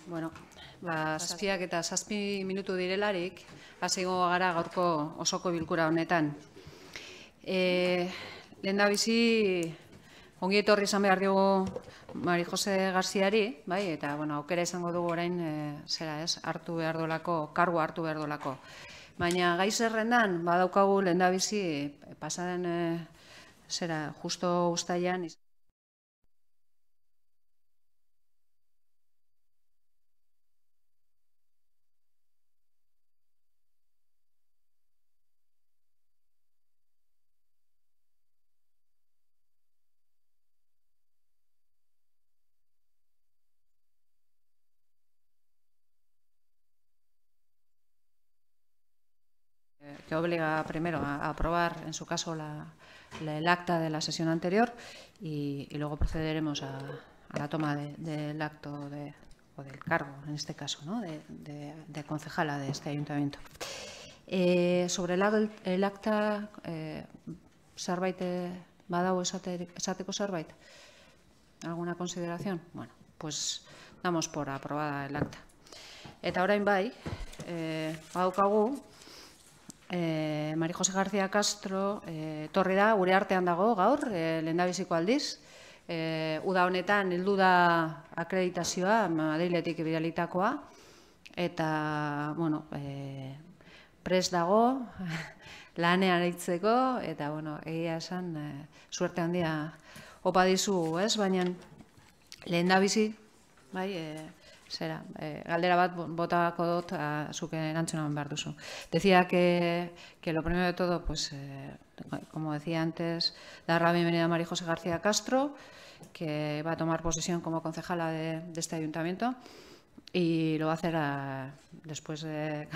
Bueno, zazpiak eta 7 minutu direlarik, hasiko gara gaurko osoko bilkura honetan. Lehendabizi, ongi etorri izan behar diogu Mari Jose Garziari, bai, eta aukera izango dugu orain hartu behar dolako, kargu hartu behar dolako. Baina gai zerrendan, badaukagu lehendabizi, pasaden justo uztailan, que obliga primero a aprobar, en su caso, el acta de la sesión anterior y luego procederemos a la toma del acto o del cargo, en este caso, ¿no? de concejala de este ayuntamiento. Sobre el acta, zerbait badago esateko zerbait? ¿Alguna consideración? Bueno, pues damos por aprobada el acta. Eta orain bai, badaukagu, Mari Jose García Castro etorri da, gure artean dago gaur, lehendabiziko aldiz. Uda honetan heldu da akreditazioa, Madriletik bidalitakoa, eta, prest dago, lanean aritzeko, eta, egia esan, suerte handia opa dizu, ez? Baina lehendabizi, bai, galdera bat botako dut, zuk erantzunan behar duzu. Decía que lo primero de todo, pues, como decía antes, dar la bienvenida a Mari Jose García Castro, que va a tomar posesión como concejala de este ayuntamiento y lo va a hacer después de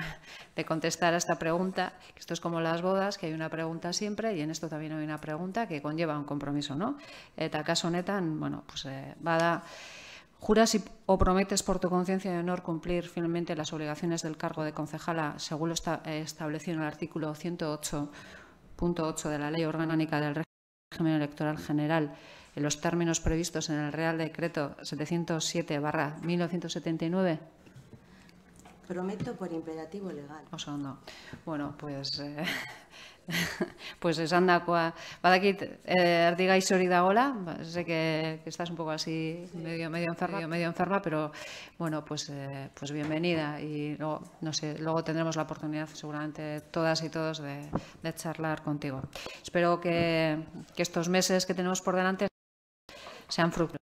contestar a esta pregunta, que esto es como las bodas, que hay una pregunta siempre y en esto también hay una pregunta que conlleva un compromiso, ¿no? Eta kasu honetan, pues, bada, ¿juras o prometes por tu conciencia y honor cumplir finalmente las obligaciones del cargo de concejala según lo establecido en el artículo 108.8 de la Ley Orgánica del Régimen Electoral General en los términos previstos en el Real Decreto 707/1979? Prometo por imperativo legal. Oso ondo. Bueno, pues esandakoa, badakit erdi gaiz hori dagoela, sé que estás un poco así medio enferma, pero bueno, pues bienvenida y luego, no sé, luego tendremos la oportunidad seguramente todas y todos de charlar contigo. Espero que estos meses que tenemos por delante sean fructíferos.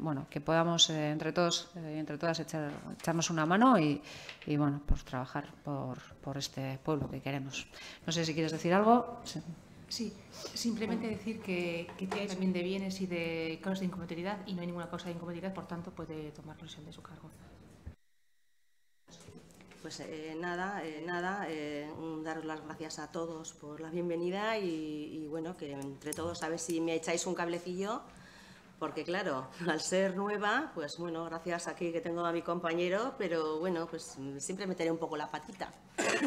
Bueno, que podamos entre todos y entre todas echarnos una mano y bueno, pues trabajar por este pueblo que queremos. No sé si quieres decir algo. Sí, simplemente decir que tiene también de bienes y de causas de incompatibilidad y no hay ninguna causa de incompatibilidad, por tanto puede tomar posesión de su cargo. Pues daros las gracias a todos por la bienvenida y bueno, que entre todos a ver si me echáis un cablecillo. Porque claro, al ser nueva, pues bueno, gracias aquí que tengo a mi compañero, pero bueno, pues siempre meteré un poco la patita.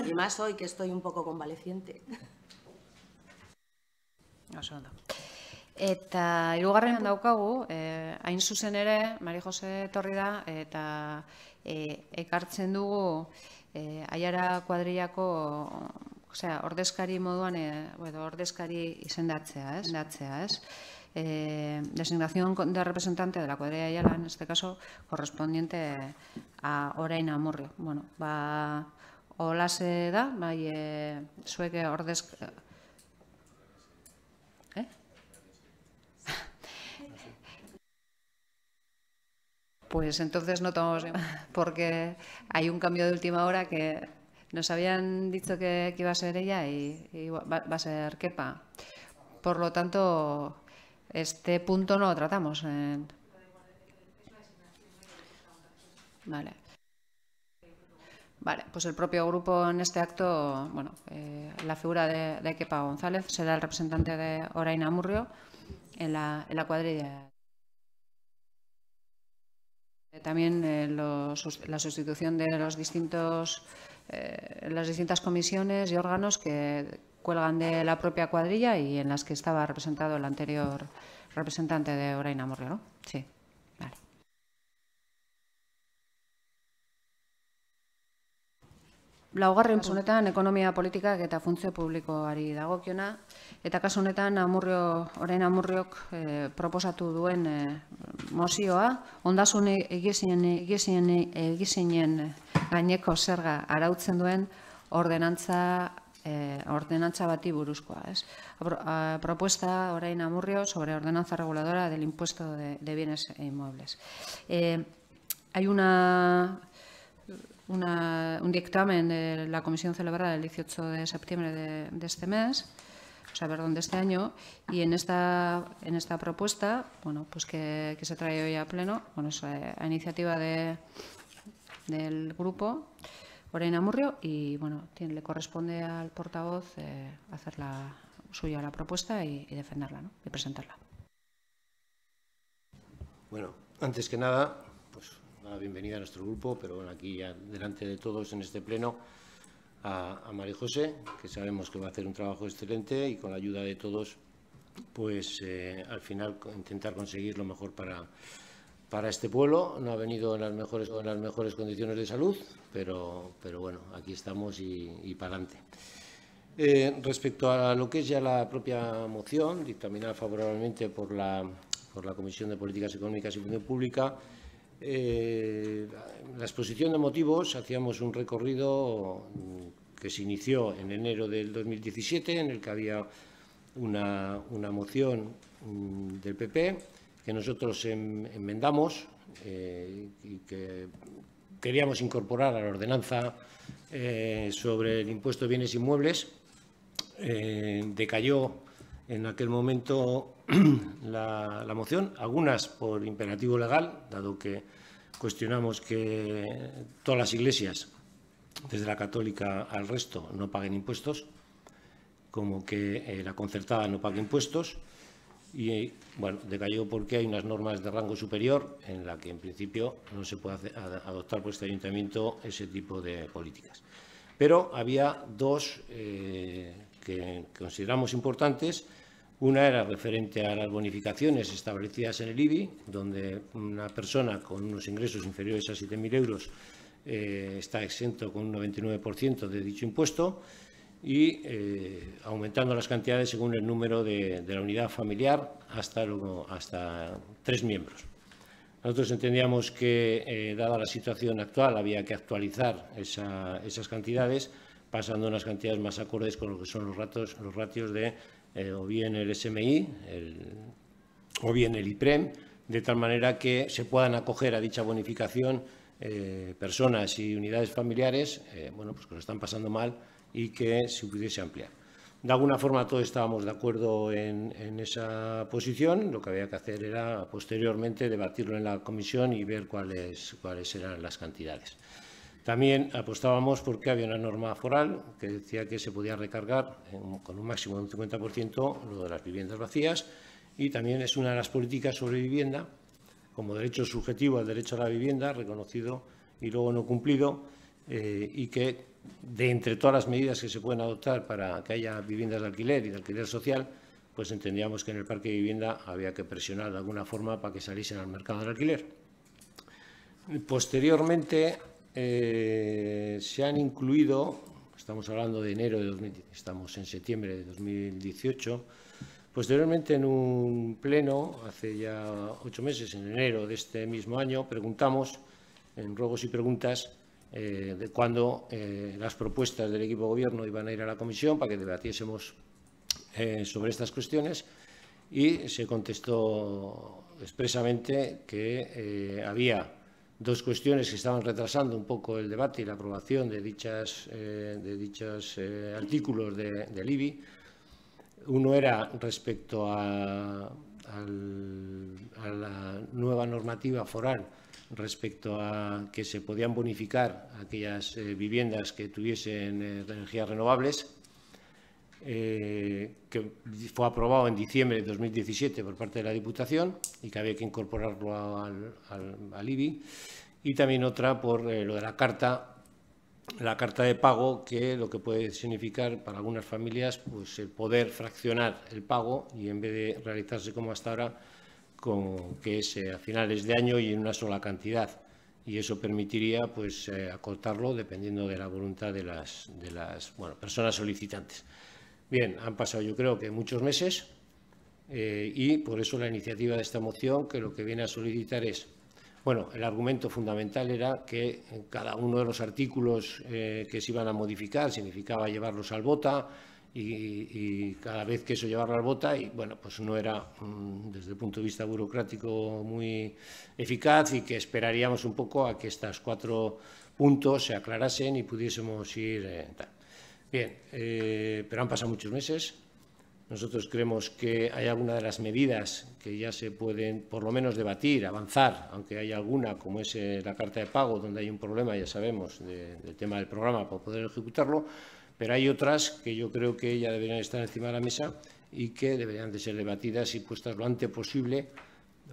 Y más hoy que estoy un poco convaleciente. Oso ondo. Eta hirugarren daukagu, hain zuzen ere, Mari Jose etorri da, eta ekartzen dugu Aiara kuadrillako, ordezkari moduan, ordezkari izendatzea, ez? Designación de representante de la cuadrilla de Ayala, en este caso, correspondiente a Orain Amurrio. Bueno, holase da, bai, zuek Pues entonces no tomamos, porque hay un cambio de última hora que nos habían dicho que iba a ser ella y va a ser Kepa. Por lo tanto, este punto no lo tratamos. Vale. Vale, pues el propio grupo en este acto, bueno, la figura de Kepa González será el representante de Orain Amurrio en la cuadrilla. También la sustitución de las distintas comisiones y órganos que cuelgan de la propia cuadrilla y en las que estaba representado el anterior representante de Orain Amurrio, ¿no? Sí, vale. Laugarren honetan ekonomia politikak eta funtzio publikoari dagokiona, eta kasu honetan orain Amurriok proposatu duen mozioa, ondasun egizinen gaineko zerga arautzen duen ordenantza bati buruzkoa. Propuesta orain Amurrio sobre ordenanza reguladora del impuesto de bienes e inmuebles. Hay un dictamen de la comisión celebrada el 18 de septiembre de este mes, de este año, y en esta propuesta, bueno, pues que se trae hoy a pleno, bueno, es a iniciativa del grupo Orain Amurrio, y bueno, le corresponde al portavoz hacer suya la propuesta y defenderla, ¿no? Y presentarla. Bueno, antes que nada, pues la bienvenida a nuestro grupo, pero bueno, aquí ya delante de todos en este pleno a María José, que sabemos que va a hacer un trabajo excelente y con la ayuda de todos, pues al final intentar conseguir lo mejor para este pueblo. No ha venido en las mejores condiciones de salud, pero bueno, aquí estamos y para adelante. Respecto a lo que es ya la propia moción, dictaminada favorablemente por la Comisión de Políticas Económicas y Función Pública, la exposición de motivos, hacíamos un recorrido que se inició en enero del 2017, en el que había una moción del PP que nosotros enmendamos y que queríamos incorporar a la ordenanza sobre el impuesto de bienes inmuebles. Decayó en aquel momento la moción, algunas por imperativo legal, dado que cuestionamos que todas las iglesias, desde la católica al resto, no paguen impuestos, como que la concertada no pague impuestos. Y bueno, decayó porque hay unas normas de rango superior en la que en principio no se puede adoptar por este ayuntamiento ese tipo de políticas. Pero había dos que consideramos importantes. Una era referente a las bonificaciones establecidas en el IBI, donde una persona con unos ingresos inferiores a 7.000 euros está exento con un 99% de dicho impuesto, y aumentando las cantidades según el número de la unidad familiar hasta 3 miembros. Nosotros entendíamos que, dada la situación actual, había que actualizar esas cantidades, pasando a unas cantidades más acordes con lo que son los ratios de o bien el SMI o bien el IPREM, de tal manera que se puedan acoger a dicha bonificación personas y unidades familiares bueno, pues que lo están pasando mal y que se pudiese ampliar. De alguna forma todos estábamos de acuerdo en esa posición. Lo que había que hacer era posteriormente debatirlo en la comisión y ver cuáles eran las cantidades. También apostábamos porque había una norma foral que decía que se podía recargar con un máximo de un 50% lo de las viviendas vacías, y también es una de las políticas sobre vivienda como derecho subjetivo al derecho a la vivienda, reconocido y luego no cumplido, y que de entre todas las medidas que se pueden adoptar para que haya viviendas de alquiler y de alquiler social, pues entendíamos que en el parque de vivienda había que presionar de alguna forma para que saliesen al mercado del alquiler. Posteriormente se han incluido, estamos hablando de enero de 2010, estamos en septiembre de 2018, posteriormente en un pleno, hace ya 8 meses, en enero de este mismo año, preguntamos en ruegos y preguntas de cuándo las propuestas del equipo de gobierno iban a ir a la comisión para que debatiésemos sobre estas cuestiones, y se contestó expresamente que había dos cuestiones que estaban retrasando un poco el debate y la aprobación de dichos artículos del IBI. Uno era respecto a la nueva normativa foral respecto a que se podían bonificar aquellas viviendas que tuviesen energías renovables, que fue aprobado en diciembre de 2017 por parte de la Diputación y que había que incorporarlo al IBI. Y también otra por lo de la carta de pago, que lo que puede significar para algunas familias pues el poder fraccionar el pago y en vez de realizarse como hasta ahora, que es a finales de año y en una sola cantidad. y eso permitiría pues, acortarlo dependiendo de la voluntad de las personas solicitantes. Bien, han pasado yo creo que muchos meses y por eso la iniciativa de esta moción, que lo que viene a solicitar es, bueno, el argumento fundamental era que cada uno de los artículos que se iban a modificar significaba llevarlos al BOTA y cada vez que eso llevarlo al BOTA, y bueno, pues no era desde el punto de vista burocrático muy eficaz y que esperaríamos un poco a que estos 4 puntos se aclarasen y pudiésemos ir tal. Bien, pero han pasado muchos meses. Nosotros creemos que hay alguna de las medidas que ya se pueden, por lo menos, debatir, avanzar, aunque hay alguna, como es la carta de pago, donde hay un problema, ya sabemos, del tema del programa para poder ejecutarlo, pero hay otras que yo creo que ya deberían estar encima de la mesa y que deberían de ser debatidas y puestas lo antes posible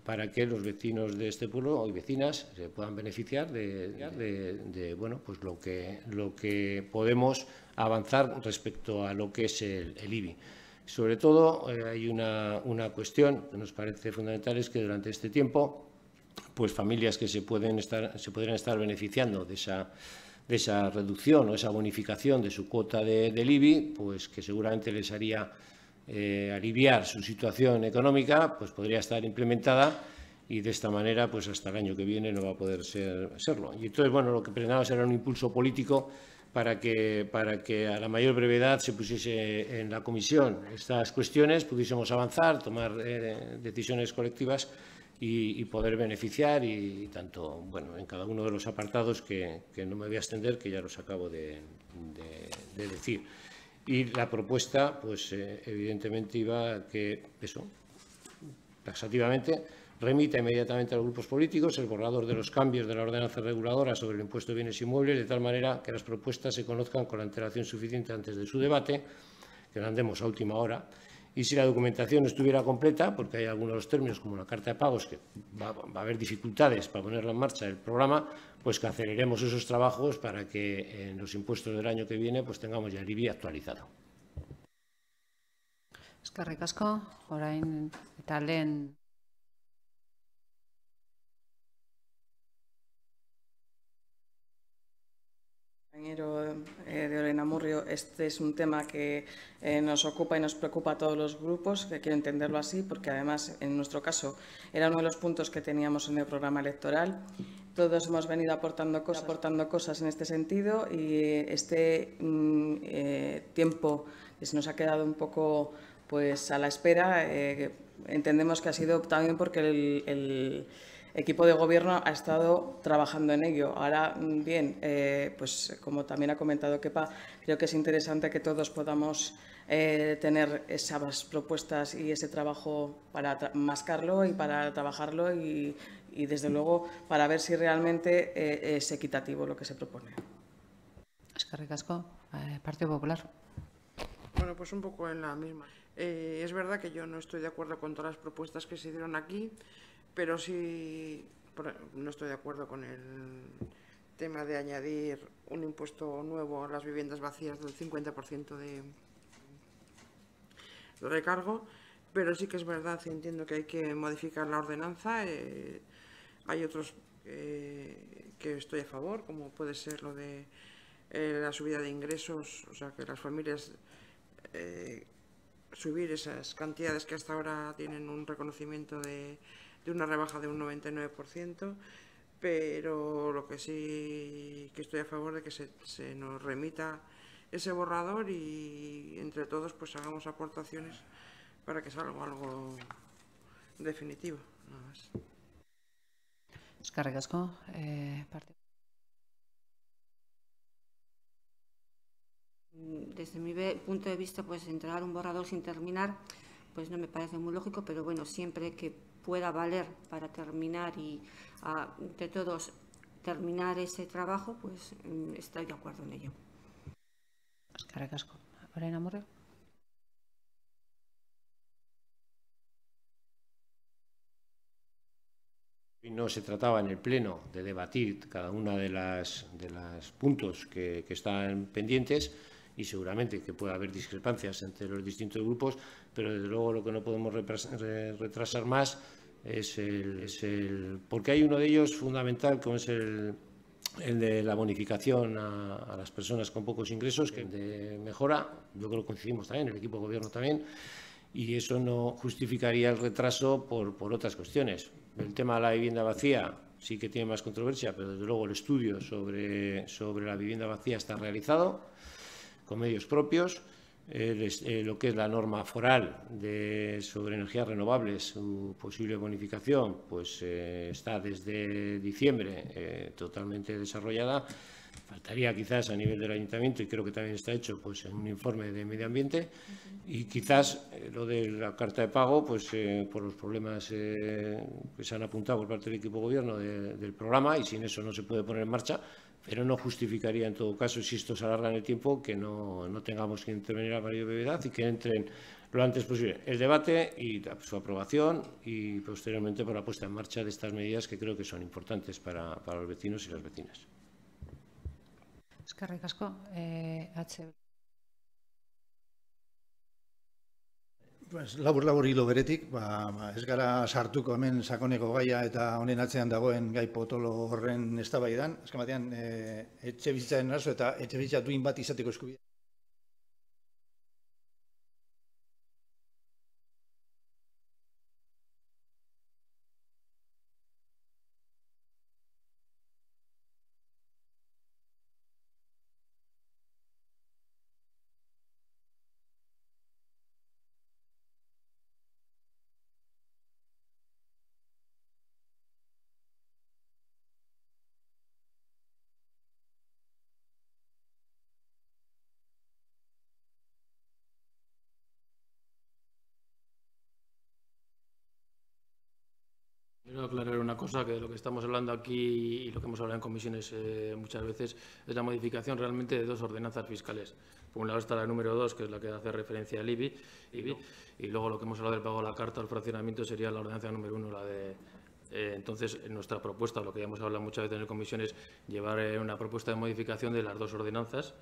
para que los vecinos de este pueblo y vecinas se puedan beneficiar de bueno, pues lo que podemos avanzar respecto a lo que es el IBI. Sobre todo, hay una cuestión que nos parece fundamental, es que durante este tiempo, pues familias que se podrían estar beneficiando de esa reducción o esa bonificación de su cuota del IBI, pues que seguramente les haría aliviar su situación económica, pues podría estar implementada y de esta manera, pues hasta el año que viene no va a poder serlo. Y entonces, bueno, lo que pretendamos era un impulso político para que a la mayor brevedad se pusiese en la comisión estas cuestiones, pudiésemos avanzar, tomar decisiones colectivas y poder beneficiar y tanto, bueno, en cada uno de los apartados que no me voy a extender, que ya los acabo de decir. Y la propuesta, pues evidentemente iba a que eso, taxativamente, remita inmediatamente a los grupos políticos el borrador de los cambios de la ordenanza reguladora sobre el impuesto de bienes inmuebles, de tal manera que las propuestas se conozcan con la antelación suficiente antes de su debate, que lo andemos a última hora, y si la documentación no estuviera completa, porque hay algunos de los términos, como la carta de pagos, que va a haber dificultades para ponerla en marcha el programa, pues que aceleremos esos trabajos para que en los impuestos del año que viene pues tengamos ya el IBI actualizado. Eskerrik asko, orain eta lehen de Olena Murrio, este es un tema que nos ocupa y nos preocupa a todos los grupos, que quiero entenderlo así, porque además, en nuestro caso, era uno de los puntos que teníamos en el programa electoral. Todos hemos venido aportando cosas en este sentido y este tiempo que se nos ha quedado un poco pues, a la espera, entendemos que ha sido también porque el equipo de gobierno ha estado trabajando en ello. Ahora, bien, pues como también ha comentado Kepa, creo que es interesante que todos podamos tener esas propuestas y ese trabajo para mascarlo y para trabajarlo y desde luego, para ver si realmente es equitativo lo que se propone. Eskerrik asko, Partido Popular. Bueno, pues un poco en la misma. Es verdad que yo no estoy de acuerdo con todas las propuestas que se dieron aquí, pero sí no estoy de acuerdo con el tema de añadir un impuesto nuevo a las viviendas vacías del 50% de recargo, pero sí que es verdad y entiendo que hay que modificar la ordenanza. Hay otros que estoy a favor, como puede ser lo de la subida de ingresos, o sea, que las familias subir esas cantidades que hasta ahora tienen un reconocimiento de una rebaja de un 99%, pero lo que sí que estoy a favor de que se nos remita ese borrador y entre todos pues hagamos aportaciones para que salga algo definitivo, nada más. Eskerrik asko, Desde mi punto de vista, pues entregar un borrador sin terminar, pues no me parece muy lógico, pero bueno, siempre que pueda valer para terminar y entre todos terminar ese trabajo, pues estoy de acuerdo en ello. Eskerrik asko. Olena Murrio. No se trataba en el Pleno de debatir cada una de las puntos que están pendientes y seguramente que pueda haber discrepancias entre los distintos grupos, pero desde luego lo que no podemos retrasar más porque hay uno de ellos fundamental, como es el de la bonificación a las personas con pocos ingresos, que de mejora, yo creo que coincidimos también, el equipo de gobierno también, y eso no justificaría el retraso por otras cuestiones. El tema de la vivienda vacía sí que tiene más controversia, pero desde luego el estudio sobre la vivienda vacía está realizado con medios propios. Lo que es la norma foral sobre energías renovables, su posible bonificación, pues está desde diciembre totalmente desarrollada. Faltaría quizás a nivel del ayuntamiento, y creo que también está hecho, pues en un informe de medio ambiente, y quizás lo de la carta de pago, pues por los problemas que se han apuntado por parte del equipo de gobierno del programa, y sin eso no se puede poner en marcha, pero no justificaría en todo caso, si esto se alarga en el tiempo, que no tengamos que intervenir a mayor brevedad y que entren lo antes posible el debate y su aprobación, y posteriormente por la puesta en marcha de estas medidas que creo que son importantes para los vecinos y las vecinas. Eskerrik asko. Pues, labur hilo beretik, ez gara sartuko hemen sakoneko gaia eta honen atzean dagoen gai potolo horren eztabaidan. Azken batean, etxe bizitzaren arazo eta etxe bizitza duin bat izateko eskubidea. Quiero aclarar una cosa, que lo que estamos hablando aquí y lo que hemos hablado en comisiones muchas veces es la modificación realmente de dos ordenanzas fiscales. Por un lado está la número 2, que es la que hace referencia al IBI, y luego lo que hemos hablado del pago de la carta o el fraccionamiento sería la ordenanza número 1, la de... entonces, en nuestra propuesta, lo que ya hemos hablado muchas veces en comisiones, llevar una propuesta de modificación de las dos ordenanzas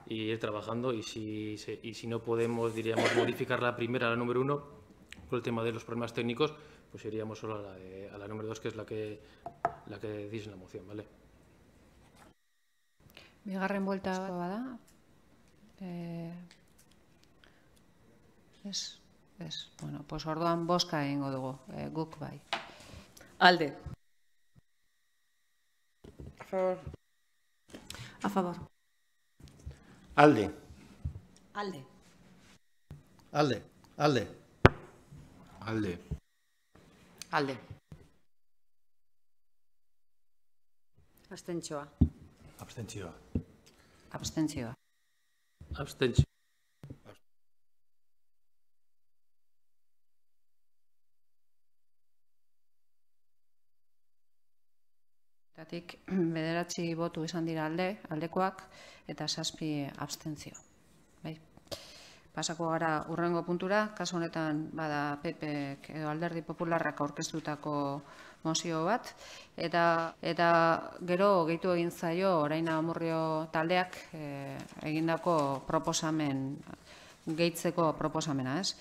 y ir trabajando, y si no podemos, diríamos, modificar la primera, la número 1, por el tema de los problemas técnicos, pues iríamos solo a la número 2, que es la que decís en la moción, ¿vale? Bigarren buelta bada. Bueno, pues orduan bozka egingo dugu, guk bai. Alde. A favor. A favor. Alde. Alde. Alde. Alde. Alde. Alde. Abstentzioa. Abstentzioa. Abstentzioa. Abstentzio. Bederatzi botu izan dira aldekoak, eta 7 abstentzio. Bai. Pasako gara hurrengo puntura, kasu honetan bada PP edo Alderdi Popularrak aurkeztutako mozio bat, eta gero gehitu egin zaio orain Amurrio taldeak egindako proposamen, gehitzeko proposamena, ez?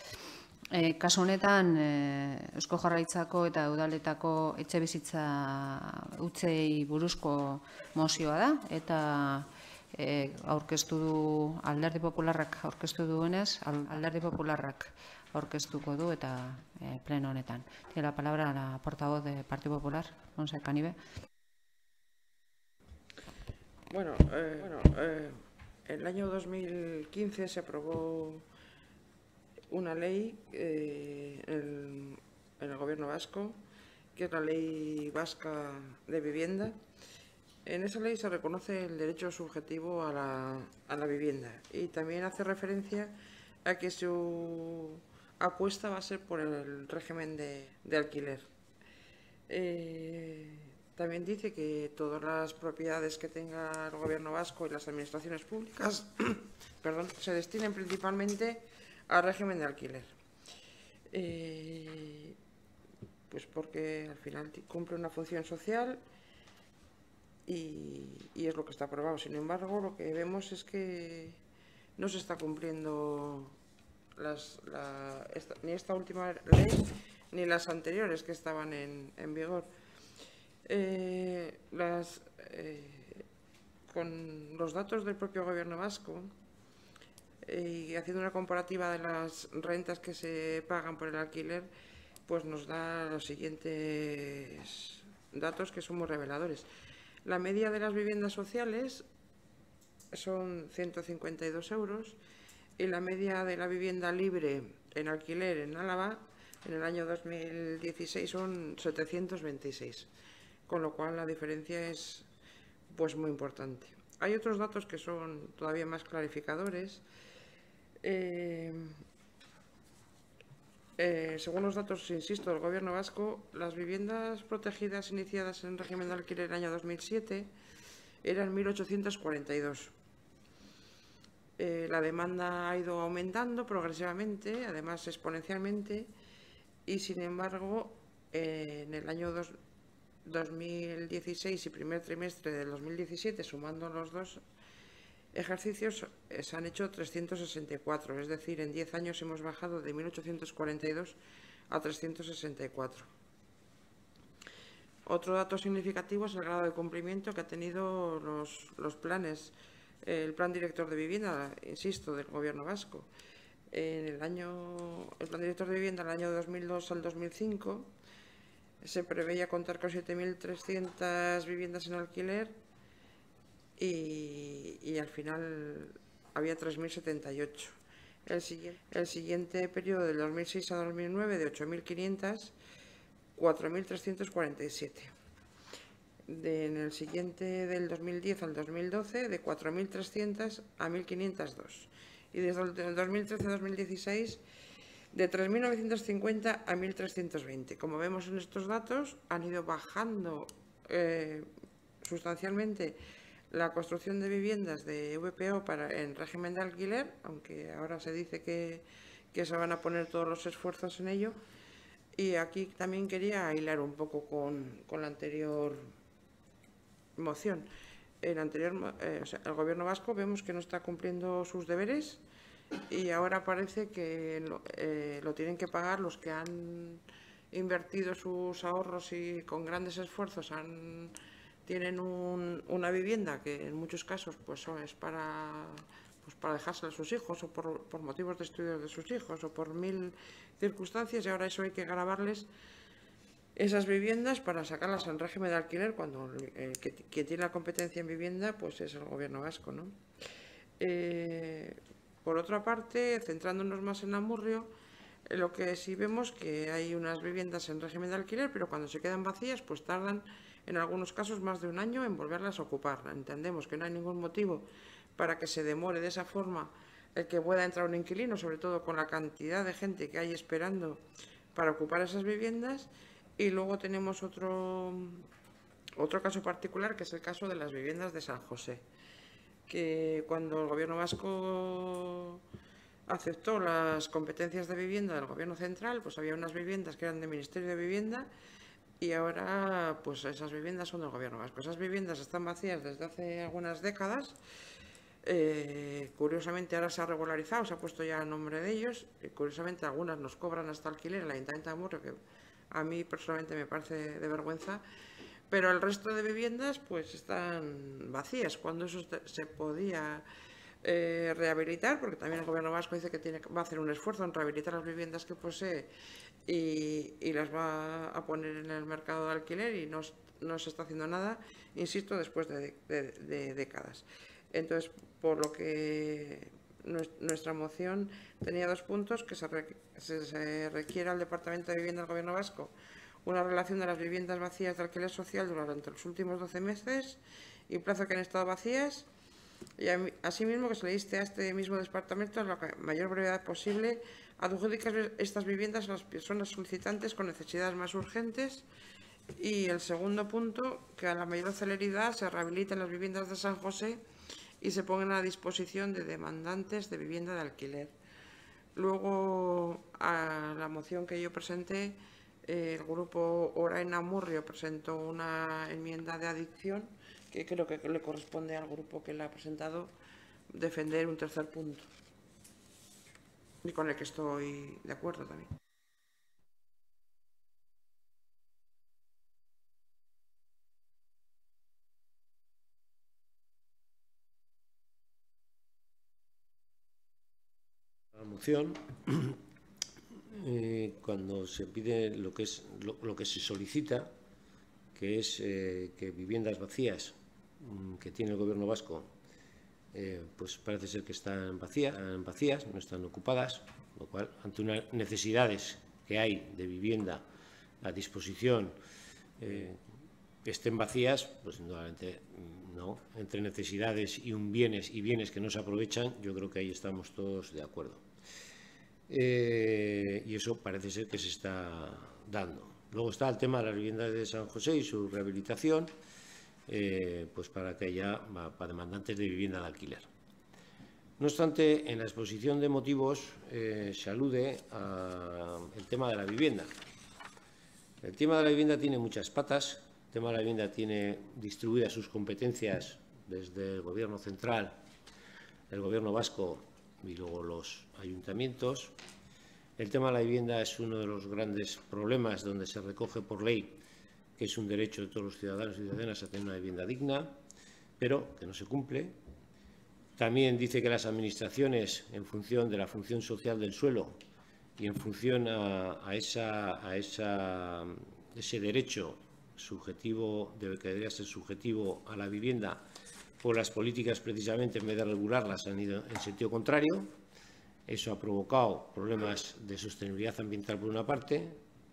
Kasu honetan, Eusko Jaurlaritzako eta udaletako etxe bizitza hutsei buruzko mozioa da, eta aurkeztu du Alderdi Popularrak aurkeztu duenez, Alderdi Popularrak aurkeztuko du eta pleno honetan. Tiene la palabra la portavoz del Partido Popular, Montse Canibe. Bueno, en el año 2015 se aprobó una ley en el Gobierno vasco, que es la Ley Vasca de Vivienda. En esa ley se reconoce el derecho subjetivo a la vivienda, y también hace referencia a que su apuesta va a ser por el régimen de alquiler. También dice que todas las propiedades que tenga el Gobierno vasco y las administraciones públicas se destinen principalmente al régimen de alquiler. Pues porque al final cumple una función social y es lo que está aprobado. Sin embargo, lo que vemos es que no se está cumpliendo ni esta última ley ni las anteriores que estaban en vigor. Con los datos del propio Gobierno vasco y haciendo una comparativa de las rentas que se pagan por el alquiler, pues nos da los siguientes datos que son muy reveladores. La media de las viviendas sociales son 152 euros y la media de la vivienda libre en alquiler en Álava en el año 2016 son 726, con lo cual la diferencia es pues muy importante. Hay otros datos que son todavía más clarificadores. Según los datos, insisto, del Gobierno vasco, las viviendas protegidas iniciadas en régimen de alquiler en el año 2007 eran 1.842. La demanda ha ido aumentando progresivamente, además exponencialmente, y sin embargo, en el año 2016 y primer trimestre del 2017, sumando los dos ejercicios, se han hecho 364, es decir, en 10 años hemos bajado de 1.842 a 364. Otro dato significativo es el grado de cumplimiento que ha tenido los planes, el Plan Director de Vivienda, insisto, del Gobierno vasco. El Plan Director de Vivienda, del año 2002 al 2005, se preveía contar con 7.300 viviendas en alquiler y al final había 3.078. El siguiente periodo, del 2006 a 2009, de 8.500, 4.347. En el siguiente, del 2010 al 2012, de 4.300 a 1.502. Y desde el 2013 a 2016, de 3.950 a 1.320. Como vemos en estos datos, han ido bajando sustancialmente la construcción de viviendas de VPO en régimen de alquiler, aunque ahora se dice que se van a poner todos los esfuerzos en ello. Y aquí también quería hilar un poco con la anterior moción. El Gobierno vasco vemos que no está cumpliendo sus deberes y ahora parece que lo tienen que pagar los que han invertido sus ahorros y con grandes esfuerzos tienen una vivienda que en muchos casos pues es para dejársela a sus hijos o por motivos de estudios de sus hijos o por mil circunstancias, y ahora eso hay que gravarles esas viviendas para sacarlas en régimen de alquiler cuando quien tiene la competencia en vivienda pues es el Gobierno vasco, ¿no? Por otra parte, centrándonos más en Amurrio, lo que sí vemos que hay unas viviendas en régimen de alquiler, pero cuando se quedan vacías pues tardan en algunos casos más de un año en volverlas a ocupar. Entendemos que no hay ningún motivo para que se demore de esa forma el que pueda entrar un inquilino, sobre todo con la cantidad de gente que hay esperando para ocupar esas viviendas. Y luego tenemos otro caso particular, que es el caso de las viviendas de San José, que cuando el Gobierno vasco aceptó las competencias de vivienda del Gobierno central, pues había unas viviendas que eran del Ministerio de Vivienda y ahora pues esas viviendas son del Gobierno vasco. Esas viviendas están vacías desde hace algunas décadas. Curiosamente ahora se ha regularizado, se ha puesto ya el nombre de ellos y curiosamente algunas nos cobran hasta alquiler el Ayuntamiento de Amurrio, que a mí personalmente me parece de vergüenza, pero el resto de viviendas pues están vacías, cuando eso se podía rehabilitar, porque también el Gobierno vasco dice que va a hacer un esfuerzo en rehabilitar las viviendas que posee y las va a poner en el mercado de alquiler y no se está haciendo nada, insisto, después de décadas. Entonces, por lo que nuestra moción tenía dos puntos: que se requiere al Departamento de Vivienda del Gobierno vasco una relación de las viviendas vacías de alquiler social durante los últimos 12 meses y plazo que han estado vacías, y asimismo que se le inste a este mismo departamento a la mayor brevedad posible adjudicar estas viviendas a las personas solicitantes con necesidades más urgentes. Y el segundo punto, que a la mayor celeridad se rehabiliten las viviendas de San José y se pongan a disposición de demandantes de vivienda de alquiler. Luego, a la moción que yo presenté, el grupo Orain Amurrio presentó una enmienda de adición que creo que le corresponde al grupo que la ha presentado defender un tercer punto, y con el que estoy de acuerdo también. moción, cuando se pide lo que se solicita, que es que viviendas vacías que tiene el Gobierno vasco, pues parece ser que están vacías, no están ocupadas, lo cual, ante unas necesidades que hay de vivienda a disposición, que estén vacías, pues indudablemente no. Entre necesidades y bienes que no se aprovechan, yo creo que ahí estamos todos de acuerdo. Y eso parece ser que se está dando. Luego está el tema de las viviendas de San José y su rehabilitación, pues para demandantes de vivienda de alquiler. No obstante, en la exposición de motivos se alude al tema de la vivienda. El tema de la vivienda tiene muchas patas. El tema de la vivienda tiene distribuidas sus competencias desde el Gobierno central, el Gobierno vasco y luego los ayuntamientos. El tema de la vivienda es uno de los grandes problemas donde se recoge por ley que es un derecho de todos los ciudadanos y ciudadanas a tener una vivienda digna, pero que no se cumple. También dice que las administraciones, en función de la función social del suelo y en función a ese derecho subjetivo, que debería ser subjetivo a la vivienda, pues las políticas precisamente en vez de regularlas han ido en sentido contrario. Eso ha provocado problemas de sostenibilidad ambiental por una parte,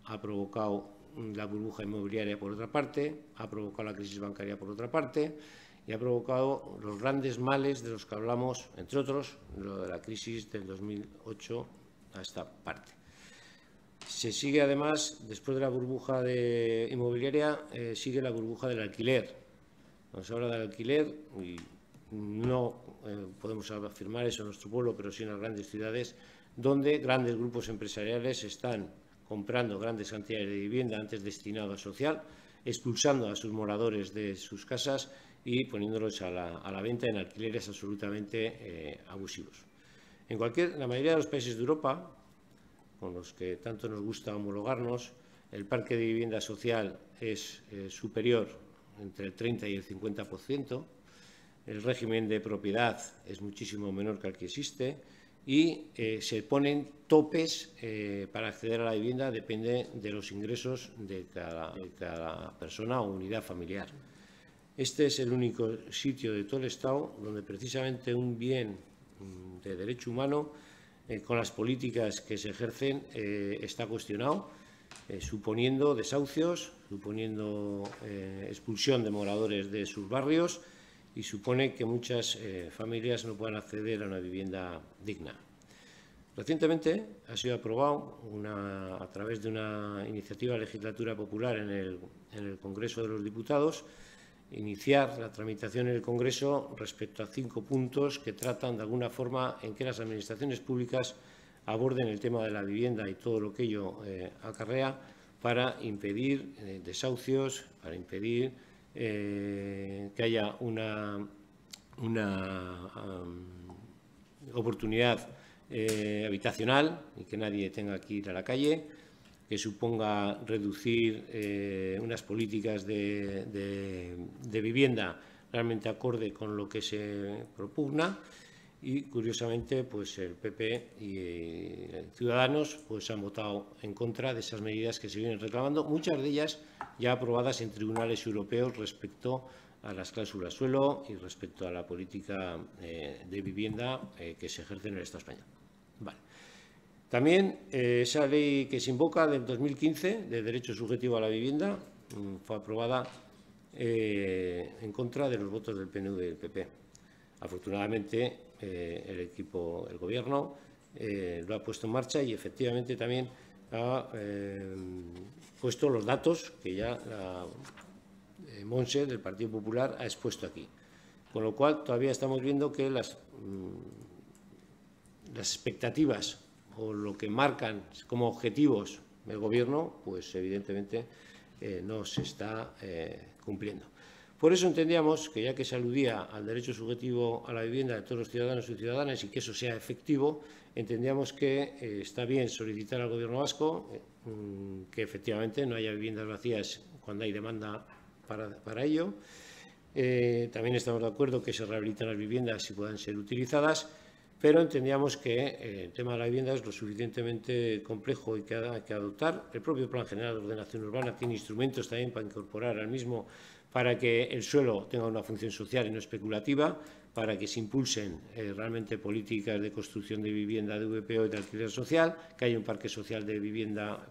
ha provocado la burbuja inmobiliaria por otra parte, ha provocado la crisis bancaria por otra parte y ha provocado los grandes males de los que hablamos, entre otros, lo de la crisis del 2008 a esta parte. Se sigue además, después de la burbuja inmobiliaria, sigue la burbuja del alquiler. Cuando se habla del alquiler, y no podemos afirmar eso en nuestro pueblo, pero sí en las grandes ciudades, donde grandes grupos empresariales están comprando grandes cantidades de vivienda antes destinado a social, expulsando a sus moradores de sus casas y poniéndolos a la venta en alquileres absolutamente abusivos. En la mayoría de los países de Europa, con los que tanto nos gusta homologarnos, el parque de vivienda social es superior entre el 30 y el 50%, el régimen de propiedad es muchísimo menor que el que existe y se ponen topes para acceder a la vivienda, depende de los ingresos de cada persona o unidad familiar. Este es el único sitio de todo el Estado donde precisamente un bien de derecho humano, con las políticas que se ejercen, está cuestionado, suponiendo desahucios, suponiendo expulsión de moradores de sus barrios y supone que muchas familias no puedan acceder a una vivienda digna. Recientemente ha sido aprobado a través de una iniciativa legislatura popular en el Congreso de los Diputados, iniciar la tramitación en el Congreso respecto a 5 puntos que tratan de alguna forma en que las administraciones públicas aborden el tema de la vivienda y todo lo que ello acarrea para impedir desahucios, para impedir que haya una oportunidad habitacional y que nadie tenga que ir a la calle, que suponga reducir unas políticas de vivienda realmente acorde con lo que se propugna y, curiosamente, pues el PP y Ciudadanos pues han votado en contra de esas medidas que se vienen reclamando, muchas de ellas ya aprobadas en tribunales europeos respecto a las cláusulas suelo y respecto a la política de vivienda que se ejerce en el Estado español. Vale. También esa ley que se invoca del 2015 de derecho subjetivo a la vivienda fue aprobada en contra de los votos del PNV y del PP. Afortunadamente el Gobierno lo ha puesto en marcha y efectivamente también ha puesto los datos que ya la Montse del Partido Popular ha expuesto aquí. Con lo cual todavía estamos viendo que las expectativas o lo que marcan como objetivos el Gobierno, pues evidentemente no se está cumpliendo. Por eso entendíamos que, ya que se aludía al derecho subjetivo a la vivienda de todos los ciudadanos y ciudadanas y que eso sea efectivo, entendíamos que está bien solicitar al Gobierno vasco que efectivamente no haya viviendas vacías cuando hay demanda para ello. También estamos de acuerdo que se rehabiliten las viviendas y puedan ser utilizadas, pero entendíamos que el tema de la vivienda es lo suficientemente complejo y que hay que adoptar. El propio Plan General de Ordenación Urbana tiene instrumentos también para incorporar al mismo, para que el suelo tenga una función social y no especulativa, para que se impulsen realmente políticas de construcción de vivienda de VPO y de alquiler social, que haya un parque social de vivienda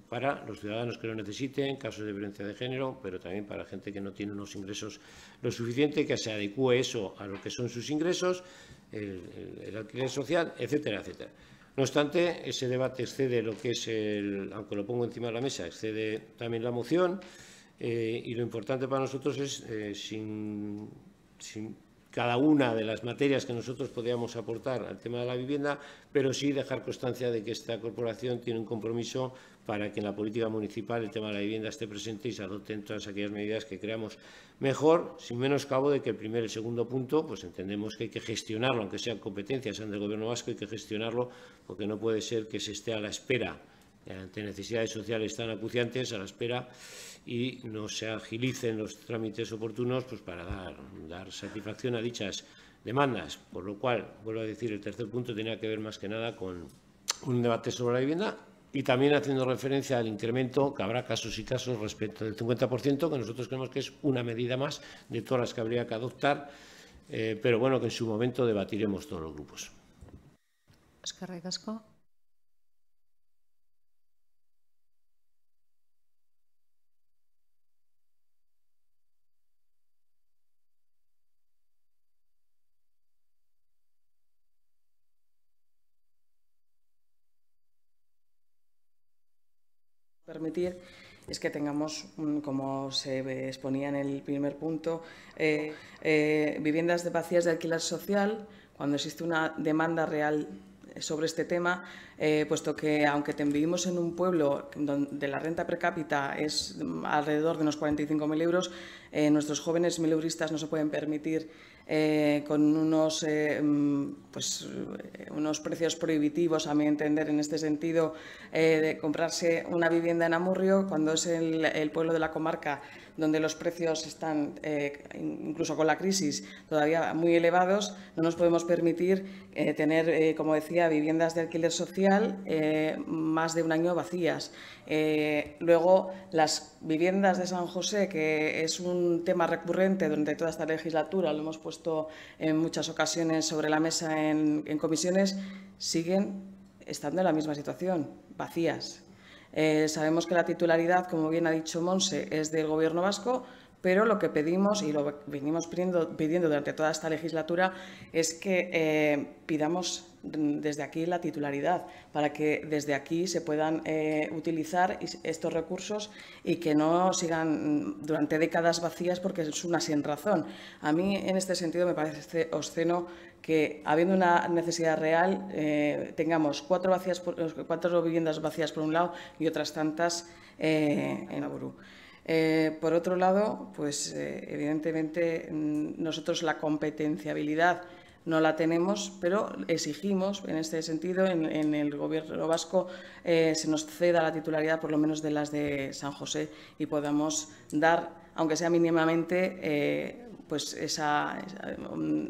para los ciudadanos que lo necesiten, en casos de violencia de género, pero también para gente que no tiene unos ingresos lo suficiente, que se adecúe eso a lo que son sus ingresos, el alquiler social, etcétera, etcétera. No obstante, ese debate excede lo que es aunque lo pongo encima de la mesa, excede también la moción, y lo importante para nosotros es, sin cada una de las materias que nosotros podíamos aportar al tema de la vivienda, pero sí dejar constancia de que esta corporación tiene un compromiso para que en la política municipal el tema de la vivienda esté presente y se adopten todas aquellas medidas que creamos mejor, sin menoscabo de que el primer y el segundo punto, pues entendemos que hay que gestionarlo, aunque sean competencias sean del Gobierno vasco, hay que gestionarlo porque no puede ser que se esté a la espera ante necesidades sociales tan acuciantes, a la espera, y no se agilicen los trámites oportunos pues para dar satisfacción a dichas demandas. Por lo cual, vuelvo a decir, el tercer punto tenía que ver más que nada con un debate sobre la vivienda y también haciendo referencia al incremento, que habrá casos y casos respecto del 50%, que nosotros creemos que es una medida más de todas las que habría que adoptar, pero bueno, que en su momento debatiremos todos los grupos. Eskerrik asko. Permitir es que tengamos, como se exponía en el primer punto, viviendas vacías de alquiler social cuando existe una demanda real sobre este tema, puesto que aunque vivimos en un pueblo donde la renta per cápita es alrededor de unos 45.000 euros, nuestros jóvenes mileuristas no se pueden permitir con unos precios prohibitivos, a mi entender, en este sentido, de comprarse una vivienda en Amurrio, cuando es el pueblo de la comarca donde los precios están, incluso con la crisis, todavía muy elevados. No nos podemos permitir tener, como decía, viviendas de alquiler social más de un año vacías. Luego, las viviendas de San José, que es un tema recurrente durante toda esta legislatura, lo hemos puesto en muchas ocasiones sobre la mesa en comisiones, siguen estando en la misma situación, vacías. Sabemos que la titularidad, como bien ha dicho Monse, es del Gobierno vasco, pero lo que pedimos, y lo venimos pidiendo durante toda esta legislatura, es que pidamos desde aquí la titularidad, para que desde aquí se puedan utilizar estos recursos y que no sigan durante décadas vacías porque es una sin razón. A mí, en este sentido, me parece obsceno que, habiendo una necesidad real, tengamos cuatro viviendas vacías por un lado y otras tantas en Amurrio. Por otro lado, pues evidentemente nosotros la competenciabilidad no la tenemos, pero exigimos, en este sentido, en el Gobierno vasco se nos ceda la titularidad por lo menos de las de San José y podamos dar, aunque sea mínimamente,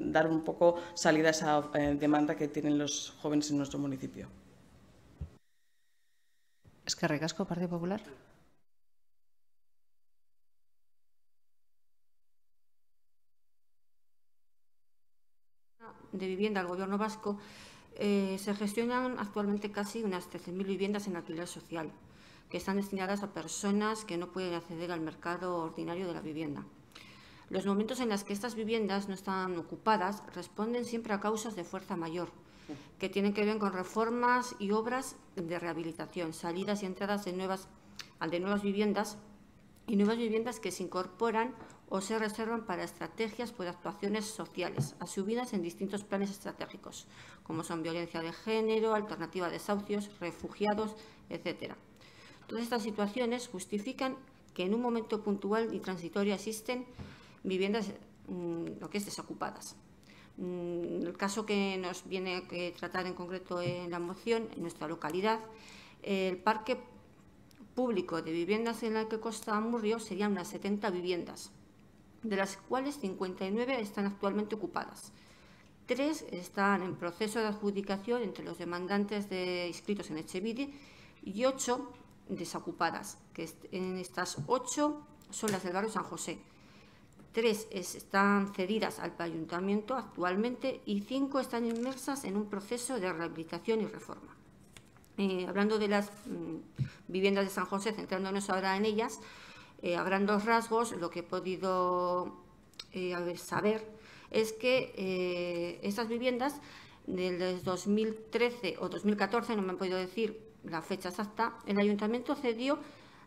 dar un poco salida a esa demanda que tienen los jóvenes en nuestro municipio. Eskerrik asko, Partido Popular. De vivienda al Gobierno vasco, se gestionan actualmente casi unas 13.000 viviendas en alquiler social, que están destinadas a personas que no pueden acceder al mercado ordinario de la vivienda. Los momentos en los que estas viviendas no están ocupadas responden siempre a causas de fuerza mayor, que tienen que ver con reformas y obras de rehabilitación, salidas y entradas de nuevas viviendas y nuevas viviendas que se incorporan o se reservan para estrategias por actuaciones sociales, asumidas en distintos planes estratégicos, como son violencia de género, alternativa de desahucios, refugiados, etc. Todas estas situaciones justifican que en un momento puntual y transitorio existen viviendas lo que es desocupadas. El caso que nos viene a tratar en concreto en la moción, en nuestra localidad, el parque público de viviendas en la que consta Amurrio serían unas 70 viviendas, de las cuales 59 están actualmente ocupadas. 3 están en proceso de adjudicación entre los demandantes inscritos en Etxebide y 8 desocupadas, que en estas 8 son las del barrio San José. 3 están cedidas al ayuntamiento actualmente y 5 están inmersas en un proceso de rehabilitación y reforma. Hablando de las viviendas de San José, centrándonos ahora en ellas, a grandes rasgos, lo que he podido saber es que estas viviendas del 2013 o 2014, no me han podido decir la fecha exacta, el ayuntamiento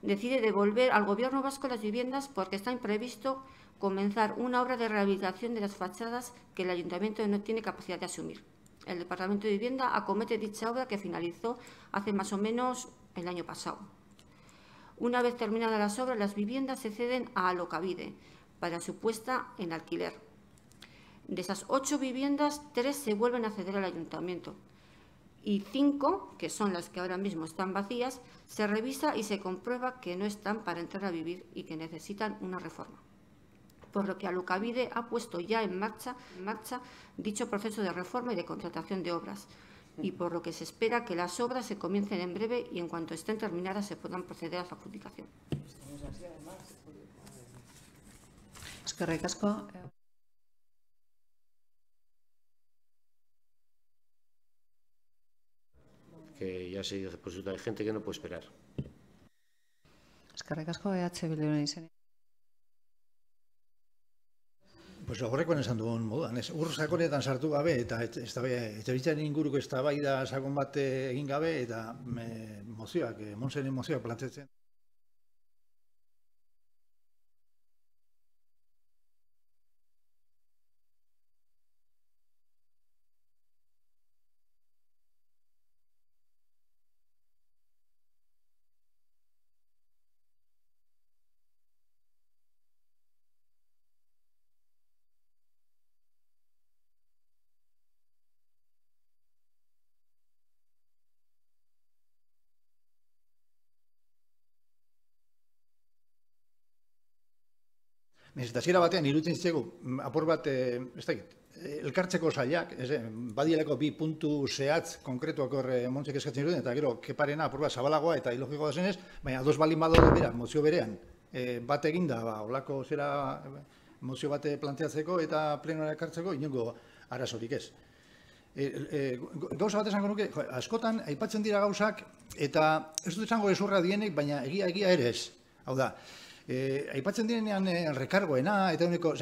decide devolver al Gobierno vasco las viviendas porque está imprevisto comenzar una obra de rehabilitación de las fachadas que el ayuntamiento no tiene capacidad de asumir. El Departamento de Vivienda acomete dicha obra que finalizó hace más o menos el año pasado. Una vez terminadas las obras, las viviendas se ceden a Alokabide para su puesta en alquiler. De esas 8 viviendas, 3 se vuelven a ceder al ayuntamiento y 5, que son las que ahora mismo están vacías, se revisa y se comprueba que no están para entrar a vivir y que necesitan una reforma. Por lo que Alokabide ha puesto ya en marcha dicho proceso de reforma y de contratación de obras, y por lo que se espera que las obras se comiencen en breve y en cuanto estén terminadas se puedan proceder a su adjudicación. Eskerrik asko. Que ya se dice, pues hay gente que no puede esperar. Eskerrik asko, Bilduren izenean. Pues horrekoan esan dugun moduan, ur sakonetan sartu gabe eta etxebizitzaren inguruko eztabaida sakon bat egin gabe eta mozioak, Monseren mozioak planteatzen. Eta hasiera batean iruditzen zitzaigu apur bat, ez dakit, elkartzeko sailak, badielako 2 puntu zehatz konkretuak hor Montsek eskatzen zituen, eta gero keparena apur bat zabalagoa eta ilogikoa da zenez, baina ados baldin badaude bera, mozio berean, bat eginda, holako zera mozio bate planteatzeko eta plenora ekartzeko inongo arazorik ez. Gauza bat esango nuke, askotan aipatzen dira gauzak eta ez dut esango ezurra dienek, baina egia ere ez. Hau da, aipatzen direnean rekargoena, eta uneko,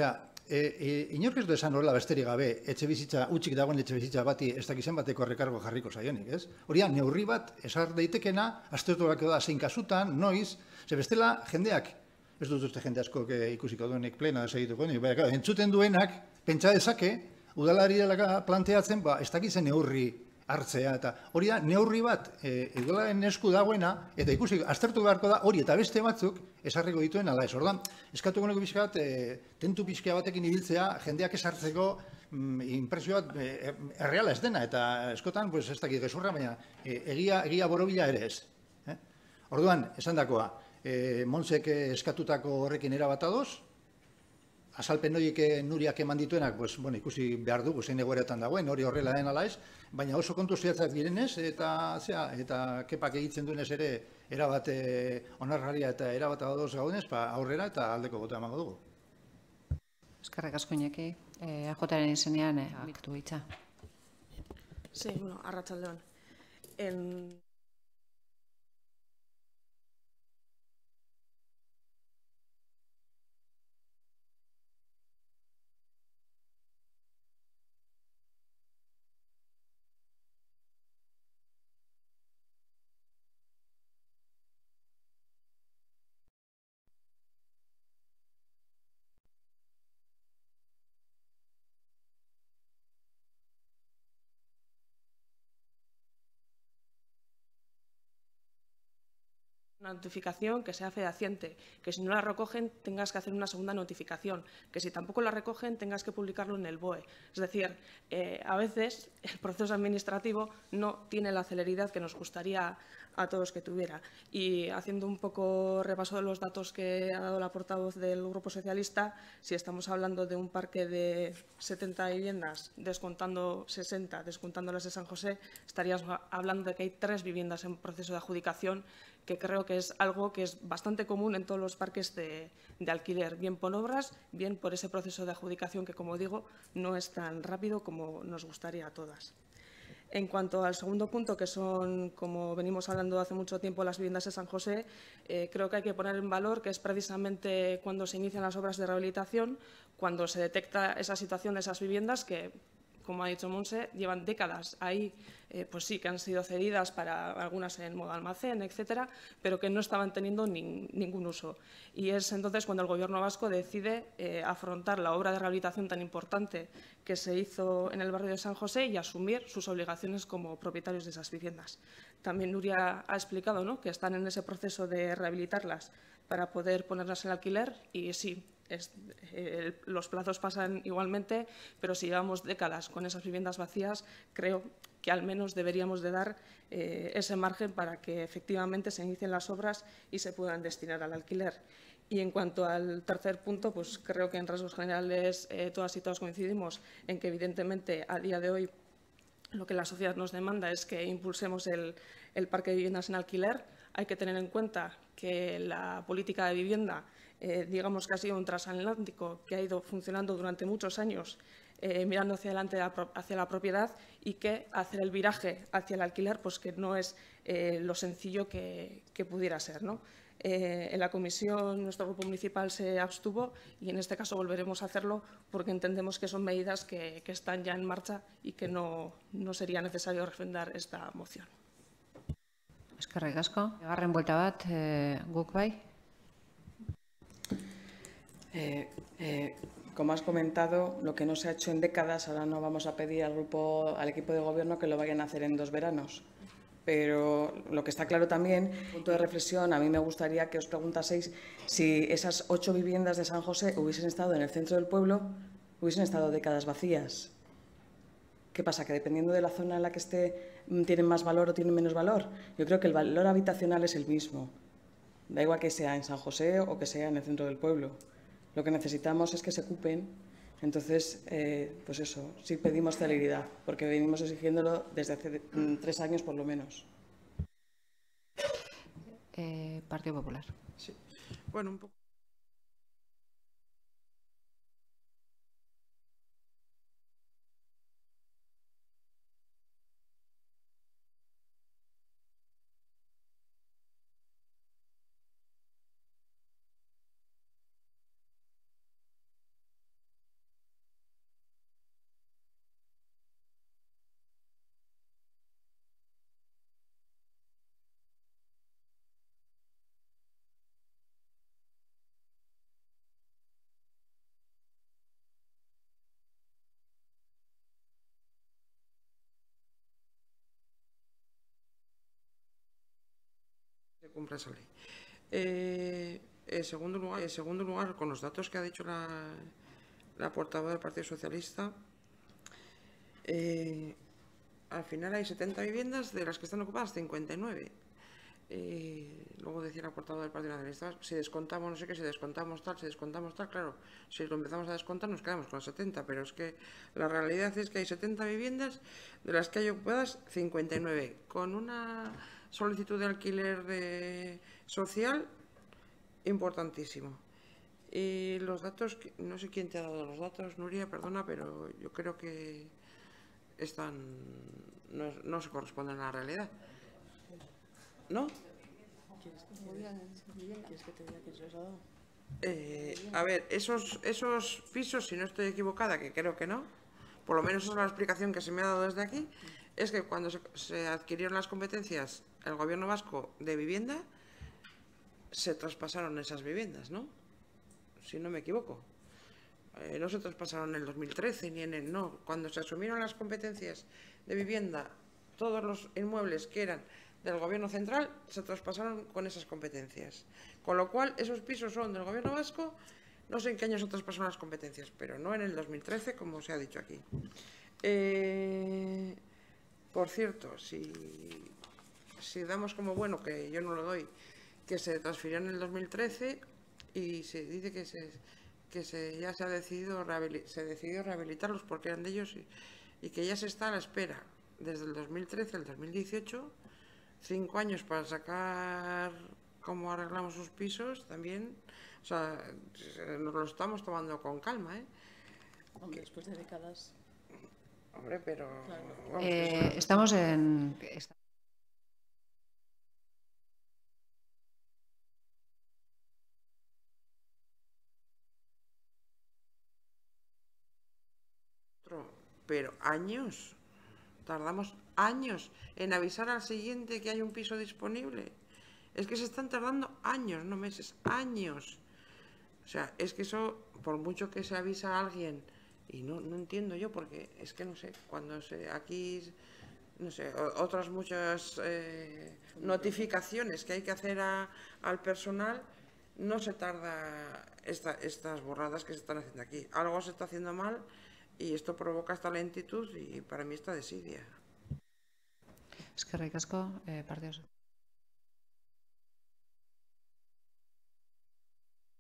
inork ez du esan horrela besterik gabe, etxebizitza, utxik dagoen etxebizitza bati ez dakizen bateko rekargo jarriko zaionik, ez? Hori neurri bat, esar daitekena, aztertu behar da zein kasutan, noiz, ze bestela jendeak, ez dut uste jende asko ikusiko duenik plena segituko, entzuten duenak, pentsa dezake, udalari planteatzen, ez dakizen neurri hartzea, eta hori da, neurri bat, udalaren esku dagoena, eta ikusi, aztertu beharko da, hori eta beste batzuk, esarriko dituen ala ez. Ordan, eskatuko nuke pixka bat, tentu pixka batekin ibiltzea, jendeak esartzeko impresio bat erreala ez dena, eta eskotan, ez dakit gezurra, baina egia borobila ere ez. Orduan, esan dakoa, Montsek eskatutako horrekin erabat adoz, azalpen horiek Nuriak eman dituenak, ikusi behar dugu zein egoeretan dagoen, hori horrela den ala ez, baina oso kontu zehatzak direnez, eta kepak egitzen duenez ere erabat onargarria eta erabat adoz gaudenez, aurrera eta aldeko bota emango dugu. Eskerrik asko Iñaki, AJaren izenean amiktu hitza. Sí, arratsaldeon. Una notificación que sea fehaciente, que si no la recogen tengas que hacer una segunda notificación, que si tampoco la recogen tengas que publicarlo en el BOE. Es decir, a veces el proceso administrativo no tiene la celeridad que nos gustaría a todos que tuviera. Y haciendo un poco repaso de los datos que ha dado la portavoz del Grupo Socialista, si estamos hablando de un parque de 70 viviendas, descontando 60, descontando las de San José, estaríamos hablando de que hay 3 viviendas en proceso de adjudicación, que creo que es algo que es bastante común en todos los parques de alquiler, bien por obras, bien por ese proceso de adjudicación que, como digo, no es tan rápido como nos gustaría a todas. En cuanto al segundo punto, que son, como venimos hablando hace mucho tiempo, las viviendas de San José, creo que hay que poner en valor que es precisamente cuando se inician las obras de rehabilitación, cuando se detecta esa situación de esas viviendas que, como ha dicho Montse, llevan décadas ahí, pues sí, que han sido cedidas para algunas en modo almacén, etcétera, pero que no estaban teniendo ningún uso. Y es entonces cuando el Gobierno vasco decide afrontar la obra de rehabilitación tan importante que se hizo en el barrio de San José y asumir sus obligaciones como propietarios de esas viviendas. También Nuria ha explicado, ¿no?, que están en ese proceso de rehabilitarlas para poder ponerlas en alquiler y sí, los plazos pasan igualmente, pero si llevamos décadas con esas viviendas vacías, creo que al menos deberíamos de dar ese margen para que efectivamente se inicien las obras y se puedan destinar al alquiler. Y en cuanto al tercer punto, pues creo que en rasgos generales todas y todos coincidimos en que evidentemente a día de hoy lo que la sociedad nos demanda es que impulsemos el parque de viviendas en alquiler. Hay que tener en cuenta que la política de vivienda, digamos que ha sido un transatlántico que ha ido funcionando durante muchos años, mirando hacia adelante hacia la propiedad, y que hacer el viraje hacia el alquiler pues que no es lo sencillo que pudiera ser, ¿no? En la comisión nuestro grupo municipal se abstuvo y en este caso volveremos a hacerlo porque entendemos que son medidas que están ya en marcha y que no sería necesario refrendar esta moción. Eskerrik asko. Bigarren buelta bat, guk bai. Como has comentado, lo que no se ha hecho en décadas, ahora no vamos a pedir al equipo de gobierno que lo vayan a hacer en 2 veranos. Pero lo que está claro también, punto de reflexión, a mí me gustaría que os preguntaseis si esas 8 viviendas de San José hubiesen estado en el centro del pueblo, hubiesen estado décadas vacías. ¿Qué pasa? ¿Que dependiendo de la zona en la que esté tienen más valor o tienen menos valor? Yo creo que el valor habitacional es el mismo. Da igual que sea en San José o que sea en el centro del pueblo. Lo que necesitamos es que se ocupen. Entonces, pues eso, sí pedimos celeridad, porque venimos exigiéndolo desde hace 3 años por lo menos. Partido Popular. Sí. Bueno, un poco. Se cumpla esa ley. En segundo lugar, con los datos que ha dicho la portavoz del Partido Socialista, al final hay 70 viviendas, de las que están ocupadas 59. Luego decía la portavoz del Partido Nacionalista, si descontamos no sé qué, si descontamos tal, claro, si lo empezamos a descontar nos quedamos con las 70, pero es que la realidad es que hay 70 viviendas, de las que hay ocupadas 59, con una solicitud de alquiler social importantísimo. Y los datos, no sé quién te ha dado los datos, Nuria, perdona, pero yo creo que no se corresponden a la realidad. ¿No? A ver, esos pisos, si no estoy equivocada, que creo que no, por lo menos esa es la explicación que se me ha dado desde aquí, es que cuando se adquirieron las competencias el Gobierno vasco de vivienda, se traspasaron esas viviendas, ¿no? Si no me equivoco. No se traspasaron en el 2013 ni en el... No, cuando se asumieron las competencias de vivienda, todos los inmuebles que eran del Gobierno central se traspasaron con esas competencias. Con lo cual, esos pisos son del Gobierno vasco, no sé en qué año se traspasaron las competencias, pero no en el 2013, como se ha dicho aquí. Por cierto, si damos como bueno, que yo no lo doy, que se transfirió en el 2013 y se dice que ya se decidió rehabilitarlos porque eran de ellos y que ya se está a la espera desde el 2013 al 2018, 5 años para sacar cómo arreglamos sus pisos también. O sea, nos lo estamos tomando con calma, ¿eh? Hombre, después de décadas. Hombre, pero... Claro. Vamos, Estamos en... Pero años, tardamos años en avisar al siguiente que hay un piso disponible. Es que se están tardando años, no meses, años. O sea, es que eso, por mucho que se avisa a alguien, y no entiendo yo, porque es que no sé, aquí, no sé, otras muchas notificaciones que hay que hacer al personal, no se tarda estas borradas que se están haciendo aquí. Algo se está haciendo mal y esto provoca esta lentitud y para mí esta desidia. Eskerrik asko, Partido Socialista.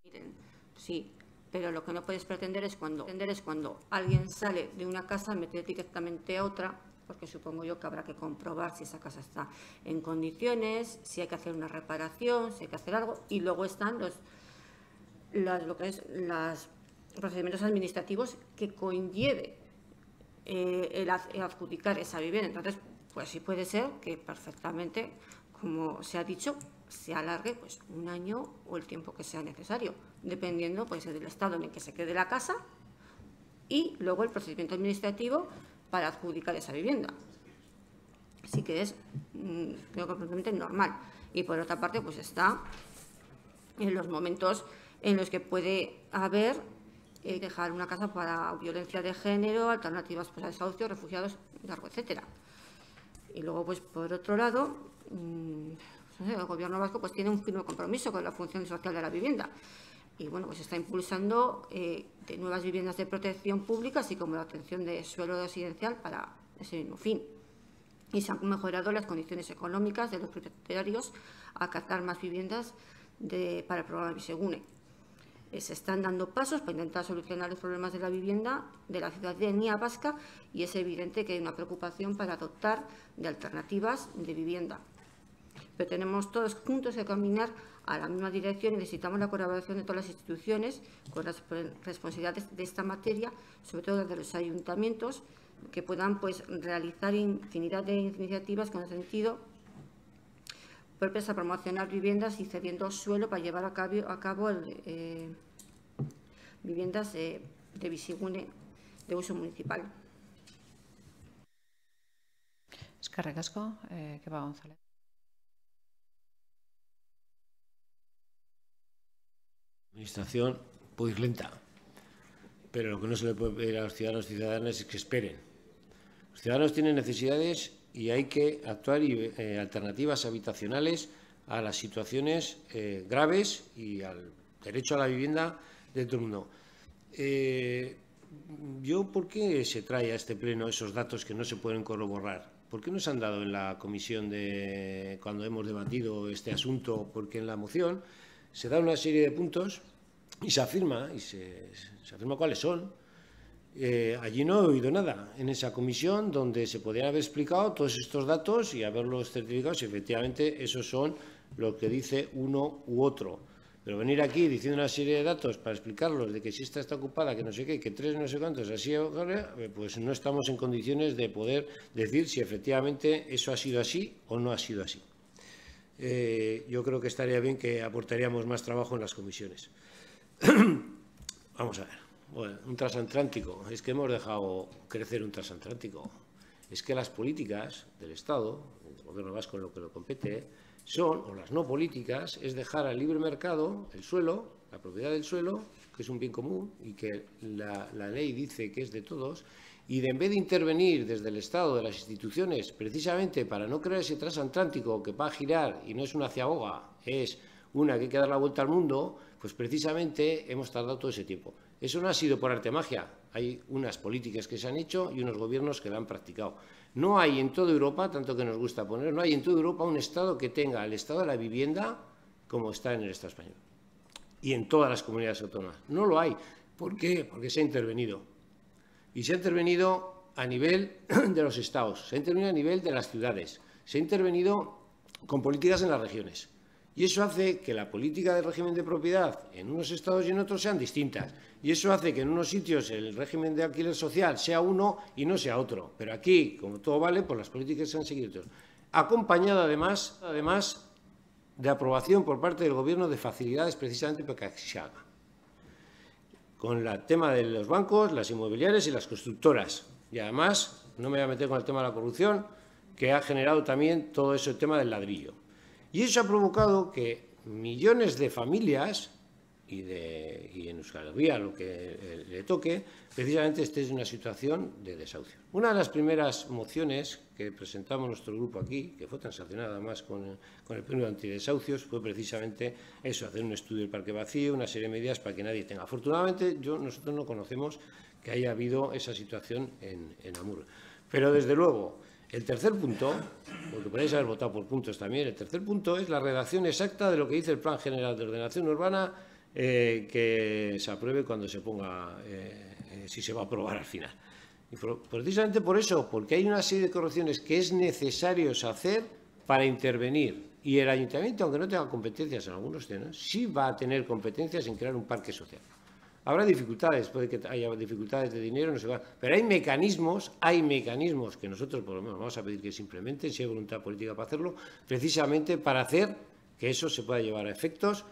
Miren, sí, pero lo que no puedes pretender es cuando alguien sale de una casa, meter directamente a otra, porque supongo yo que habrá que comprobar si esa casa está en condiciones, si hay que hacer una reparación, si hay que hacer algo, y luego están los procedimientos administrativos que conlleve el adjudicar esa vivienda. Entonces, pues sí puede ser que perfectamente, como se ha dicho, se alargue pues 1 año o el tiempo que sea necesario, dependiendo pues del estado en el que se quede la casa y luego el procedimiento administrativo para adjudicar esa vivienda. Así que es, creo que completamente normal. Y por otra parte, pues está en los momentos en los que puede haber dejar una casa para violencia de género, alternativas pues, a desahucio, refugiados, largo, etcétera. Y luego, pues por otro lado, el Gobierno vasco pues tiene un firme compromiso con la función social de la vivienda. Y bueno, pues está impulsando de nuevas viviendas de protección pública, así como la obtención de suelo residencial para ese mismo fin. Y se han mejorado las condiciones económicas de los propietarios a captar más viviendas para el programa Bizigune. Se están dando pasos para intentar solucionar los problemas de la vivienda de la ciudadanía vasca y es evidente que hay una preocupación para dotar de alternativas de vivienda. Pero tenemos todos juntos que caminar a la misma dirección y necesitamos la colaboración de todas las instituciones con las responsabilidades de esta materia, sobre todo de los ayuntamientos, que puedan pues, realizar infinidad de iniciativas con el sentido propias a promocionar viviendas y cediendo suelo para llevar a cabo viviendas de Bizigune de uso municipal. Eskerrik asko, Kepa González. La administración puede ir lenta, pero lo que no se le puede pedir a los ciudadanos y ciudadanas es que esperen. Los ciudadanos tienen necesidades y hay que actuar alternativas habitacionales a las situaciones graves y al derecho a la vivienda de todo el mundo. ¿Por qué se trae a este pleno esos datos que no se pueden corroborar? ¿Por qué no se han dado en la comisión cuando hemos debatido este asunto? Porque en la moción se da una serie de puntos y se afirma cuáles son. Allí no he oído nada en esa comisión donde se podrían haber explicado todos estos datos y haberlos certificado si efectivamente esos son lo que dice uno u otro. Pero venir aquí diciendo una serie de datos para explicarlos de que si esta está ocupada, que no sé qué, que 3 no sé cuántos, así, pues no estamos en condiciones de poder decir si efectivamente eso ha sido así o no ha sido así. Yo creo que estaría bien que aportaríamos más trabajo en las comisiones. Vamos a ver. Bueno, un transatlántico, es que hemos dejado crecer un transatlántico. Es que las políticas del Estado, del Gobierno vasco en lo que lo compete, o las no políticas, es dejar al libre mercado el suelo, la propiedad del suelo, que es un bien común y que la ley dice que es de todos, y de en vez de intervenir desde el Estado, de las instituciones, precisamente para no crear ese transatlántico que va a girar y no es una ciaboga, es una que hay que dar la vuelta al mundo, pues precisamente hemos tardado todo ese tiempo. Eso no ha sido por arte magia, hay unas políticas que se han hecho y unos gobiernos que la han practicado. No hay en toda Europa, tanto que nos gusta poner, no hay en toda Europa un Estado que tenga el estado de la vivienda como está en el Estado español y en todas las comunidades autónomas. No lo hay. ¿Por qué? Porque se ha intervenido. Y se ha intervenido a nivel de los estados, se ha intervenido a nivel de las ciudades, se ha intervenido con políticas en las regiones. Y eso hace que la política del régimen de propiedad en unos estados y en otros sean distintas. Y eso hace que en unos sitios el régimen de alquiler social sea uno y no sea otro. Pero aquí, como todo vale, pues las políticas se han seguido. Acompañado además de aprobación por parte del Gobierno de facilidades precisamente para que se haga. Con el tema de los bancos, las inmobiliarias y las constructoras. Y además, no me voy a meter con el tema de la corrupción, que ha generado también todo ese tema del ladrillo. Y eso ha provocado que millones de familias, y en Euskal Herria lo que le toque, precisamente esté en una situación de desahucio. Una de las primeras mociones que presentamos nuestro grupo aquí, que fue transaccionada además con el Pleno de Antidesahucios, fue precisamente eso, hacer un estudio del parque vacío, una serie de medidas para que nadie tenga. Afortunadamente, nosotros no conocemos que haya habido esa situación en Amurrio. Pero, desde luego, el tercer punto, porque podéis haber votado por puntos también, el tercer punto es la redacción exacta de lo que dice el Plan General de Ordenación Urbana que se apruebe cuando se ponga, si se va a aprobar al final. Y precisamente por eso, porque hay una serie de correcciones que es necesario hacer para intervenir. Y el ayuntamiento, aunque no tenga competencias en algunos temas, sí va a tener competencias en crear un parque social. Habrá dificultades, puede que haya dificultades de dinero, no se va, pero hay mecanismos que nosotros por lo menos vamos a pedir que se implementen, si hay voluntad política para hacerlo, precisamente para hacer que eso se pueda llevar a efectos,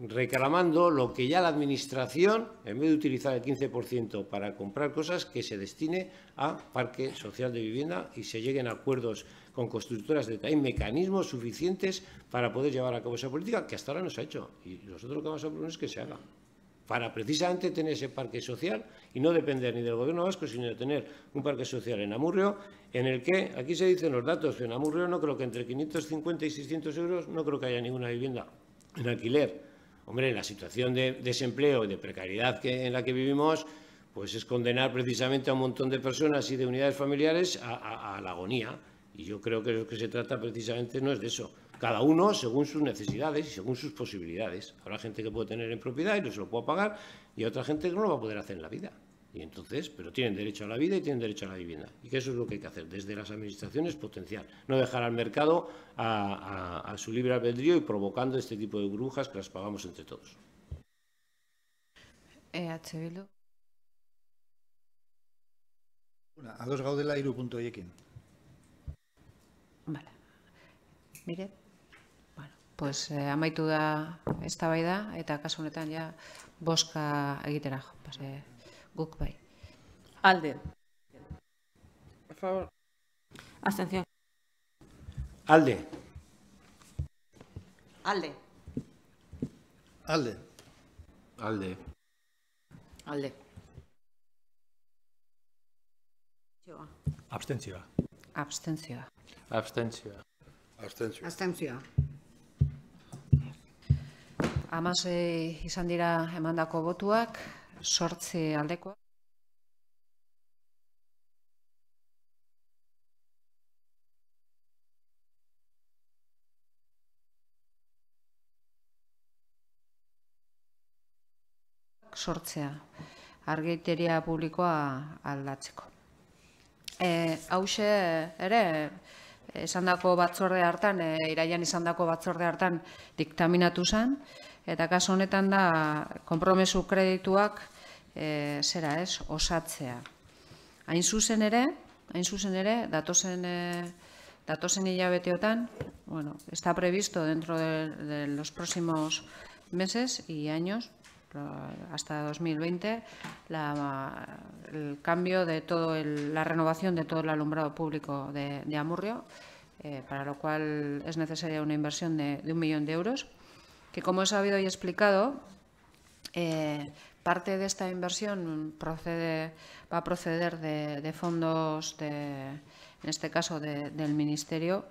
reclamando lo que ya la Administración, en vez de utilizar el 15% para comprar cosas, que se destine a parque social de vivienda y se lleguen a acuerdos con constructoras. Hay mecanismos suficientes para poder llevar a cabo esa política que hasta ahora no se ha hecho. Y nosotros lo que vamos a proponer es que se haga, para precisamente tener ese parque social y no depender ni del Gobierno vasco, sino de tener un parque social en Amurrio, en el que, aquí se dicen los datos, en Amurrio no creo que entre 550 y 600 euros no creo que haya ninguna vivienda en alquiler. Hombre, en la situación de desempleo y de precariedad en la que vivimos, pues es condenar precisamente a un montón de personas y de unidades familiares a la agonía. Y yo creo que lo que se trata precisamente no es de eso. Cada uno según sus necesidades y según sus posibilidades. Habrá gente que puede tener en propiedad y no se lo puede pagar, y otra gente que no lo va a poder hacer en la vida. Y entonces, pero tienen derecho a la vida y tienen derecho a la vivienda. Y que eso es lo que hay que hacer desde las administraciones, potenciar. No dejar al mercado a su libre albedrío y provocando este tipo de burbujas que las pagamos entre todos. EH Bildu. Ados gaudela 3 puntu horiekin. Vale. Mire, bueno, pues amaitu da eztabaida eta kasu honetan ja bozka egitera jo. Guk bai. Alde. A favor. Abstención. Alde. Alde. Alde. Alde. Alde. Abstentzioa. Abstentzioa. Abstentzioa. Abstentzioa. 16 izan dira emandako botuak, 8 aldekoak. Sortzea, argiteria publikoa aldatzeko. Hauxe ere, esandako batzorde hartan, iraian izandako batzorde hartan diktaminatu zen, eta kasu honetan da konpromesu kredituak osatzea. Hain zuzen ere, datozen hilabeteotan, bueno, está previsto dentro de los próximos meses y años, hasta 2020, el cambio de la renovación de todo el alumbrado público de Amurrio, para lo cual es necesaria una inversión de 1 millón de euros, que, como he sabido y explicado, Parte de esta inversión va a proceder de fondos, en este caso del Ministerio,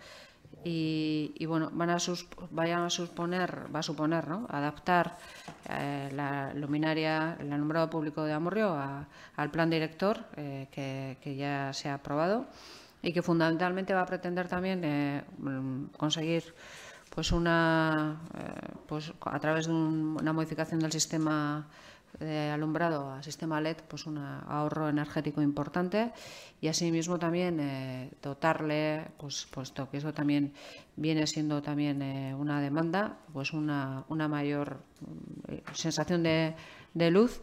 y bueno, va a suponer, ¿no?, adaptar la luminaria, el alumbrado público de Amurrio al plan director que ya se ha aprobado, y que fundamentalmente va a pretender también conseguir pues a través de una modificación del sistema de alumbrado a sistema LED, pues un ahorro energético importante, y asimismo también dotarle, puesto que eso también viene siendo también una demanda, pues una mayor sensación de luz,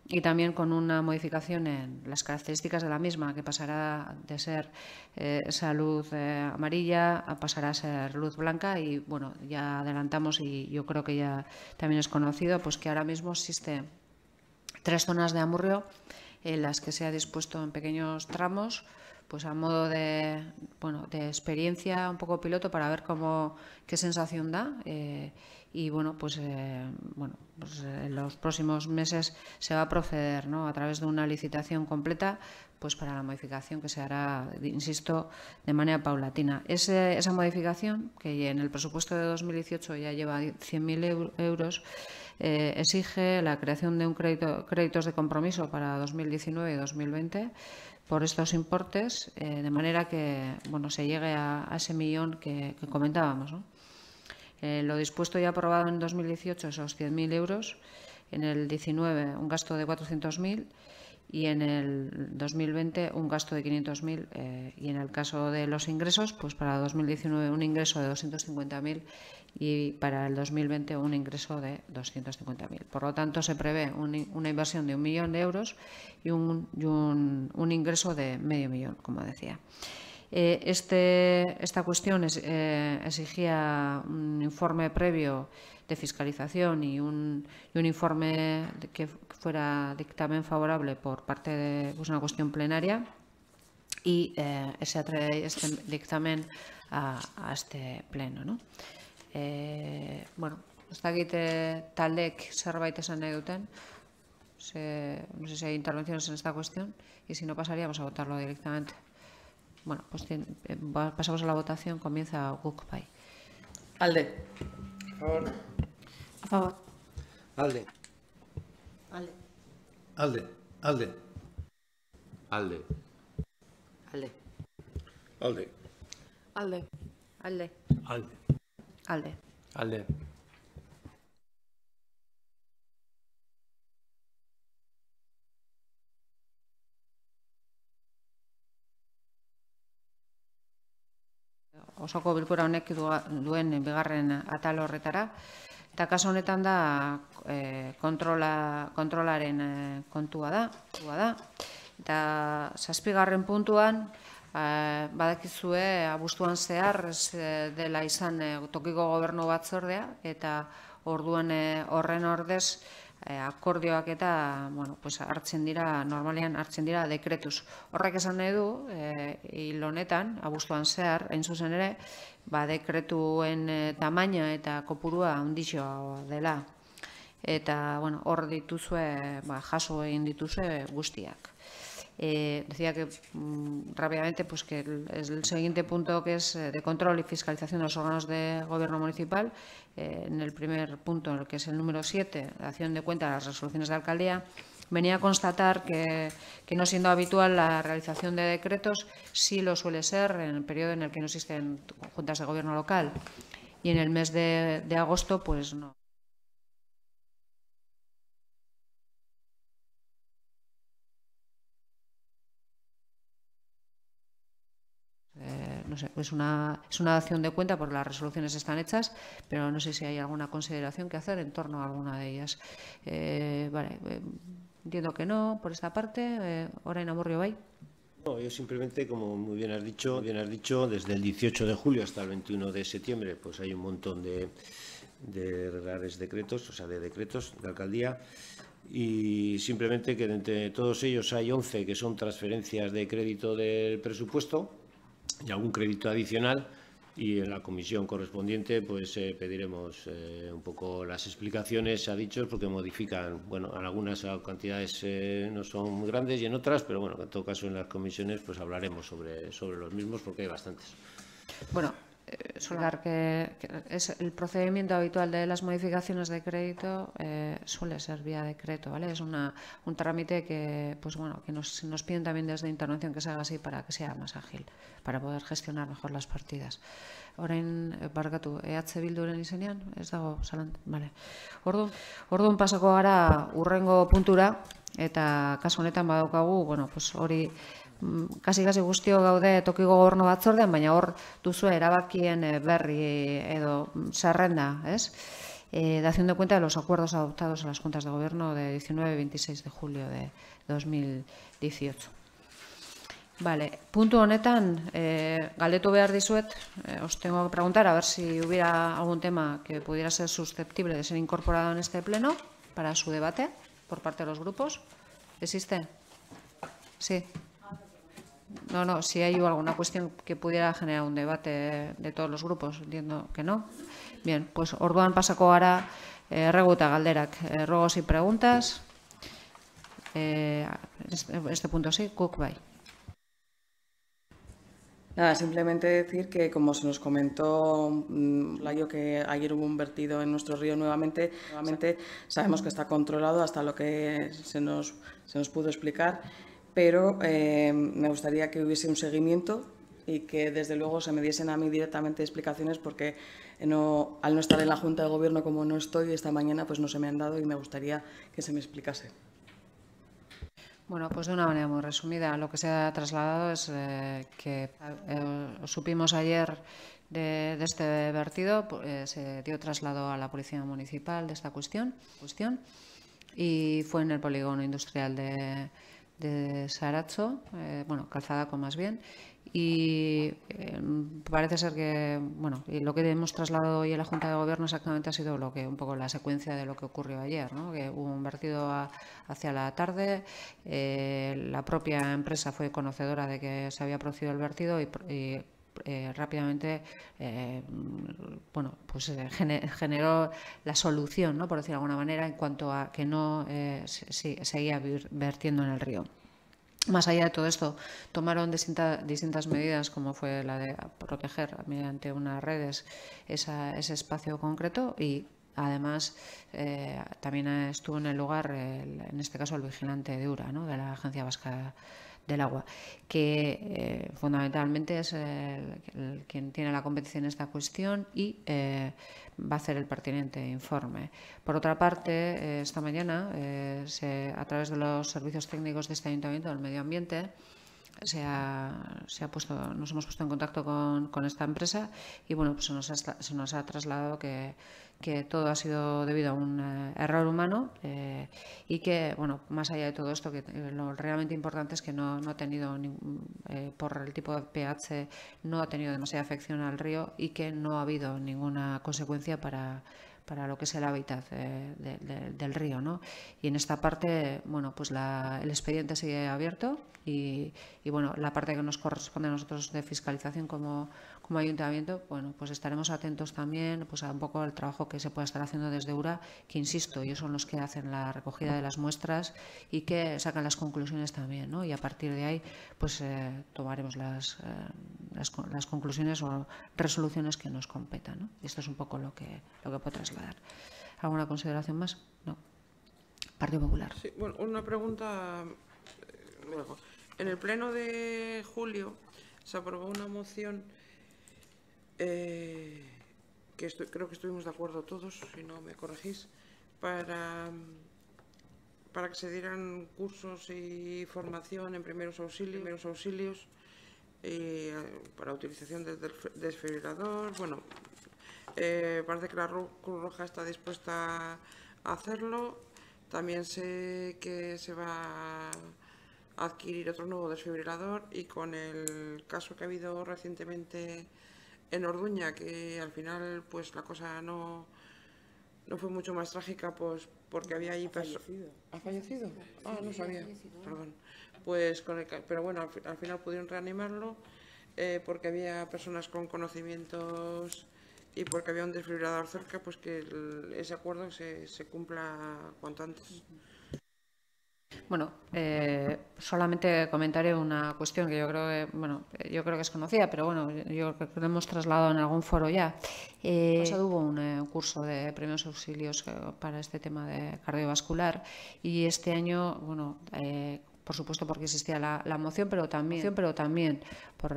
y también con una modificación en las características de la misma, que pasará de ser esa luz amarilla a pasar a ser luz blanca. Y bueno, ya adelantamos, y yo creo que ya también es conocido, pues que ahora mismo existe 3 zonas de Amurrio en las que se ha dispuesto en pequeños tramos, pues a modo de experiencia un poco piloto, para ver qué sensación da. Y bueno, pues en los próximos meses se va a proceder, ¿no?, a través de una licitación completa, pues para la modificación, que se hará, insisto, de manera paulatina. Esa modificación, que en el presupuesto de 2018 ya lleva 100.000 euros, exige la creación de créditos de compromiso para 2019 y 2020 por estos importes, de manera que se llegue a ese millón que comentábamos, ¿no? Lo dispuesto y aprobado en 2018, esos 100.000 euros, en el 19 un gasto de 400.000, y en el 2020 un gasto de 500.000, y en el caso de los ingresos, pues para 2019 un ingreso de 250.000 y para el 2020 un ingreso de 250.000. Por lo tanto, se prevé una inversión de 1 millón de euros y un ingreso de medio millón, como decía. Esta cuestión exigía un informe previo de fiscalización y un informe que fuera dictamen favorable por parte de una cuestión plenaria, y se atrae este dictamen a este pleno, ¿no? Ez dakit taldek zerbait esan nahi duten, no sé si hay intervenciones en esta cuestión, y si no, pasaríamos a votarlo directamente. Bueno, pues pasamos a la votación. Comienza Guk Bai. Alde. A favor. A favor. Alde. Alde. Alde. Alde. Alde. Alde. Alde. Alde. Alde. Alde. Alde. Osoko bilkura honek duen bigarren atal horretara, eta kasu honetan da kontrolaren kontua da. Eta 7. puntuan badakizue abuztuan zehar dela izan tokiko gobernu batzordea, eta orduan horren ordez akordioak eta hartzen dira, normalean hartzen dira dekretuz. Horrek esan nahi du, hil honetan, abuztuan zehar, hain zuzen ere, dekretuen tamaina eta kopurua handixoa dela. Eta hor dituzue, jaso egin dituzue guztiak. Decía que rápidamente que el siguiente punto, que es de control y fiscalización de los órganos de gobierno municipal, en el primer punto, que es el número 7, de acción de cuenta de las resoluciones de alcaldía, venía a constatar que no siendo habitual la realización de decretos, sí lo suele ser en el periodo en el que no existen juntas de gobierno local, y en el mes de agosto pues no. No sé, es una dación de cuenta porque las resoluciones están hechas, pero no sé si hay alguna consideración que hacer en torno a alguna de ellas. Entiendo que no, por esta parte. Orain Amurrio bai. No, yo simplemente, como muy bien has dicho, desde el 18 de julio hasta el 21 de septiembre, pues hay un montón de reales decretos, o sea, de decretos de alcaldía, y simplemente que entre todos ellos hay 11 que son transferencias de crédito del presupuesto y algún crédito adicional y en la comisión correspondiente pues pediremos un poco las explicaciones, se ha dicho, porque modifican, bueno, en algunas cantidades no son muy grandes y en otras, pero bueno, en todo caso en las comisiones pues hablaremos sobre los mismos porque hay bastantes. Bueno, solar que es el procedimiento habitual de las modificaciones de crédito suele ser vía decreto, ¿vale? Es un trámite que, pues bueno, que nos piden también desde intervención que se haga así para que sea más ágil, para poder gestionar mejor las partidas. Orain, barkatu, EH Bilduren izenean, ez dago zalant, vale. Orduan pasako gara urrengo puntura, eta kasu honetan badaukagu, bueno, pues hori kasi guztio gaude tokiko gobernu batzordean, baina hor duzu erabakien berri edo zerrenda, ¿es? Haciendo cuenta de los acuerdos adoptados en las juntas de gobierno de 19 y 26 de julio de 2018. Vale, puntu honetan, galdetu behar dizuet, os tengo que preguntar a ver si hubiera algún tema que pudiera ser susceptible de ser incorporado en este pleno para su debate por parte de los grupos. ¿Existe? Sí. No, si hay alguna cuestión que pudiera generar un debate de todos los grupos, entiendo que no. Bien, pues orduan pasako gara erregu eta galderak, ruegos y preguntas. Este punto sí, Cook, bai. Nada, simplemente decir que, como se nos comentó, que ayer hubo un vertido en nuestro río nuevamente sabemos que está controlado hasta lo que se nos pudo explicar, pero me gustaría que hubiese un seguimiento y que desde luego se me diesen a mí directamente explicaciones, porque al no estar en la Junta de Gobierno como no estoy esta mañana, pues no se me han dado y me gustaría que se me explicase. Bueno, pues de una manera muy resumida, lo que se ha trasladado es que supimos ayer de este vertido, se dio traslado a la Policía Municipal de esta cuestión y fue en el polígono industrial de Saratxo, bueno, Calzadaco más bien, y parece ser que, bueno, y lo que hemos trasladado hoy a la Junta de Gobierno exactamente ha sido un poco la secuencia de lo que ocurrió ayer, ¿no? Que hubo un vertido hacia la tarde, la propia empresa fue conocedora de que se había producido el vertido y rápidamente bueno, pues generó la solución, ¿no? Por decir de alguna manera, en cuanto a que no seguía vertiendo en el río. Más allá de todo esto, tomaron distintas medidas, como fue la de proteger mediante unas redes ese espacio concreto, y además también estuvo en el lugar, en este caso, el vigilante de URA, ¿no? De la Agencia Vasca del Agua, que fundamentalmente es quien tiene la competencia en esta cuestión y va a hacer el pertinente informe. Por otra parte, esta mañana, a través de los servicios técnicos de este Ayuntamiento del Medio Ambiente, nos hemos puesto en contacto con esta empresa y bueno, pues se nos ha trasladado que todo ha sido debido a un error humano y que, bueno, más allá de todo esto, que lo realmente importante es que no ha tenido, por el tipo de pH, no ha tenido demasiada afección al río y que no ha habido ninguna consecuencia para lo que es el hábitat del río, ¿no? Y en esta parte, bueno, pues el expediente sigue abierto y bueno, la parte que nos corresponde a nosotros de fiscalización como Ayuntamiento, bueno, pues estaremos atentos también pues a un poco el trabajo que se pueda estar haciendo desde URA, que insisto, ellos son los que hacen la recogida de las muestras y que sacan las conclusiones también, ¿no? Y a partir de ahí, pues tomaremos las conclusiones o resoluciones que nos competan, ¿no? Y esto es un poco lo que puedo trasladar. ¿Alguna consideración más? No. Partido Popular. Sí, bueno, una pregunta luego. En el pleno de julio se aprobó una moción creo que estuvimos de acuerdo todos, si no me corregís, para que se dieran cursos y formación en primeros auxilios para utilización del desfibrilador. Bueno, parece que la Cruz Roja está dispuesta a hacerlo. También sé que se va a adquirir otro nuevo desfibrilador, y con el caso que ha habido recientemente en Orduña, que al final pues la cosa no fue mucho más trágica, pues porque había allí ¿Ha fallecido? Ah, no sabía. Perdón. Pues pero bueno, al final pudieron reanimarlo. porque había personas con conocimientos y porque había un desfibrilador cerca, pues que ese acuerdo se cumpla cuanto antes. Bueno, solamente comentaré una cuestión que yo creo que es conocida, pero bueno, yo creo que lo hemos trasladado en algún foro ya. Pasado hubo un curso de primeros auxilios para este tema de cardiovascular y este año, bueno, por supuesto porque existía la moción, pero también por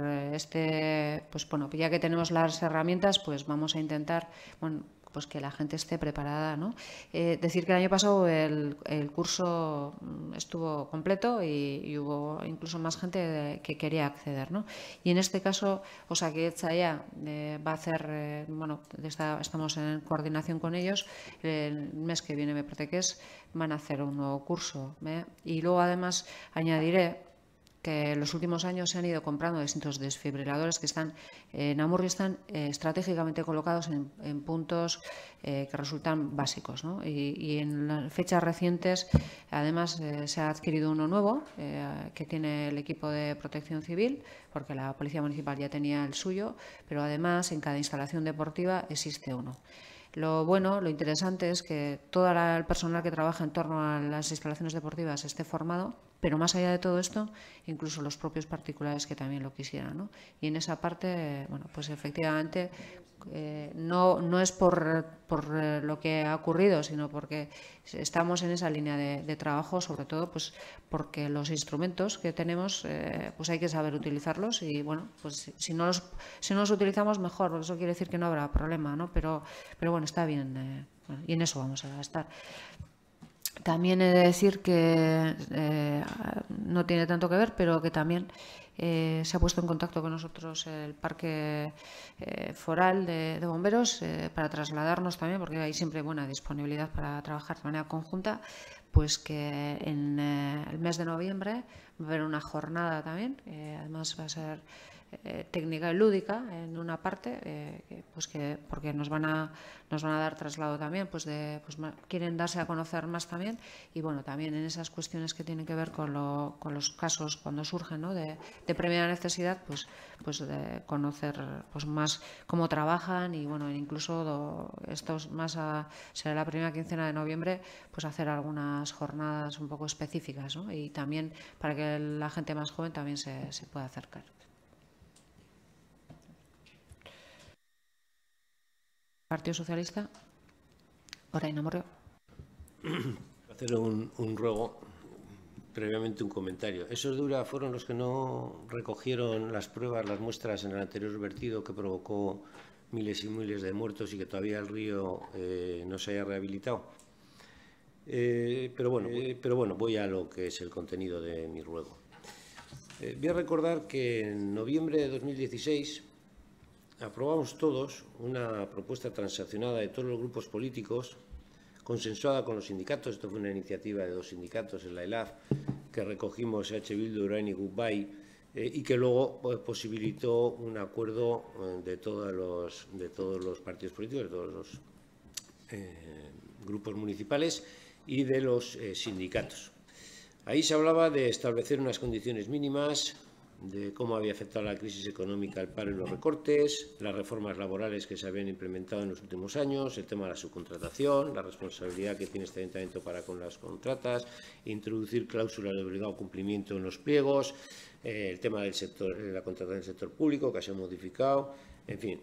pues bueno, ya que tenemos las herramientas, pues vamos a intentar, bueno, pues que la gente esté preparada, ¿no? Decir que el año pasado el curso estuvo completo y hubo incluso más gente que quería acceder, ¿no? Y en este caso, Osakidetza ya va a hacer, bueno, estamos en coordinación con ellos, el mes que viene me parece que van a hacer un nuevo curso, y luego además añadiré que en los últimos años se han ido comprando distintos desfibriladores que están en Amurrio, están estratégicamente colocados en puntos que resultan básicos, ¿no? Y en las fechas recientes, además, se ha adquirido uno nuevo que tiene el equipo de protección civil, porque la Policía Municipal ya tenía el suyo, pero además en cada instalación deportiva existe uno. Lo bueno, lo interesante es que todo el personal que trabaja en torno a las instalaciones deportivas esté formado, pero más allá de todo esto, incluso los propios particulares que también lo quisieran, ¿no? Y en esa parte, bueno, pues efectivamente no es por lo que ha ocurrido, sino porque estamos en esa línea de trabajo, sobre todo pues porque los instrumentos que tenemos pues hay que saber utilizarlos y bueno, pues si no los utilizamos mejor, porque eso quiere decir que no habrá problema, ¿no? Pero bueno, está bien bueno, y en eso vamos a estar. También he de decir que no tiene tanto que ver, pero que también se ha puesto en contacto con nosotros el Parque Foral de Bomberos para trasladarnos también, porque hay siempre buena disponibilidad para trabajar de manera conjunta, pues que en el mes de noviembre va a haber una jornada también, además va a ser técnica y lúdica en una parte, porque nos van a dar traslado también, pues quieren darse a conocer más también y bueno, también en esas cuestiones que tienen que ver con los casos cuando surgen, ¿no? de primera necesidad, pues de conocer pues más cómo trabajan y bueno, incluso estos más será la primera quincena de noviembre, pues hacer algunas jornadas un poco específicas, ¿no? Y también para que la gente más joven también se pueda acercar. Partido Socialista, Orain Amurrio. Hacer un ruego, previamente un comentario. Esos de Ura fueron los que no recogieron las pruebas, las muestras en el anterior vertido que provocó miles y miles de muertos y que todavía el río no se haya rehabilitado. Pero bueno, voy a lo que es el contenido de mi ruego. Voy a recordar que en noviembre de 2016 aprobamos todos una propuesta transaccionada de todos los grupos políticos, consensuada con los sindicatos. Esto fue una iniciativa de 2 sindicatos en la ELAF, que recogimos EH Bildu, Orain y Goodbye, y que luego posibilitó un acuerdo de todos los partidos políticos, de todos los grupos municipales y de los sindicatos. Ahí se hablaba de establecer unas condiciones mínimas, de cómo había afectado la crisis económica, el paro y los recortes, las reformas laborales que se habían implementado en los últimos años, el tema de la subcontratación, la responsabilidad que tiene este ayuntamiento para con las contratas, introducir cláusulas de obligado cumplimiento en los pliegos, el tema del sector, la contratación del sector público que se ha modificado, en fin.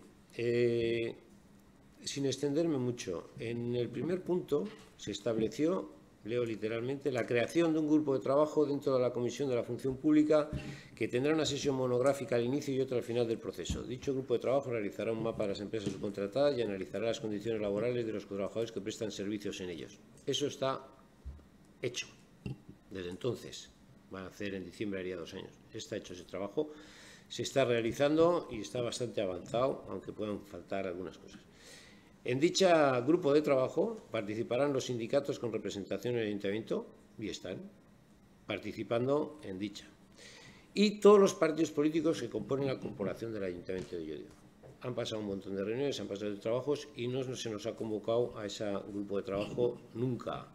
Sin extenderme mucho, en el primer punto se estableció, leo literalmente, la creación de un grupo de trabajo dentro de la Comisión de la Función Pública que tendrá una sesión monográfica al inicio y otra al final del proceso. Dicho grupo de trabajo realizará un mapa de las empresas subcontratadas y analizará las condiciones laborales de los trabajadores que prestan servicios en ellos. Eso está hecho desde entonces. Van a hacer en diciembre, haría 2 años. Está hecho ese trabajo, se está realizando y está bastante avanzado, aunque puedan faltar algunas cosas. En dicho grupo de trabajo participarán los sindicatos con representación en el ayuntamiento, y están participando en dicha, y todos los partidos políticos que componen la corporación del ayuntamiento de Llodio. Han pasado un montón de reuniones, han pasado de trabajos y no se nos ha convocado a ese grupo de trabajo nunca.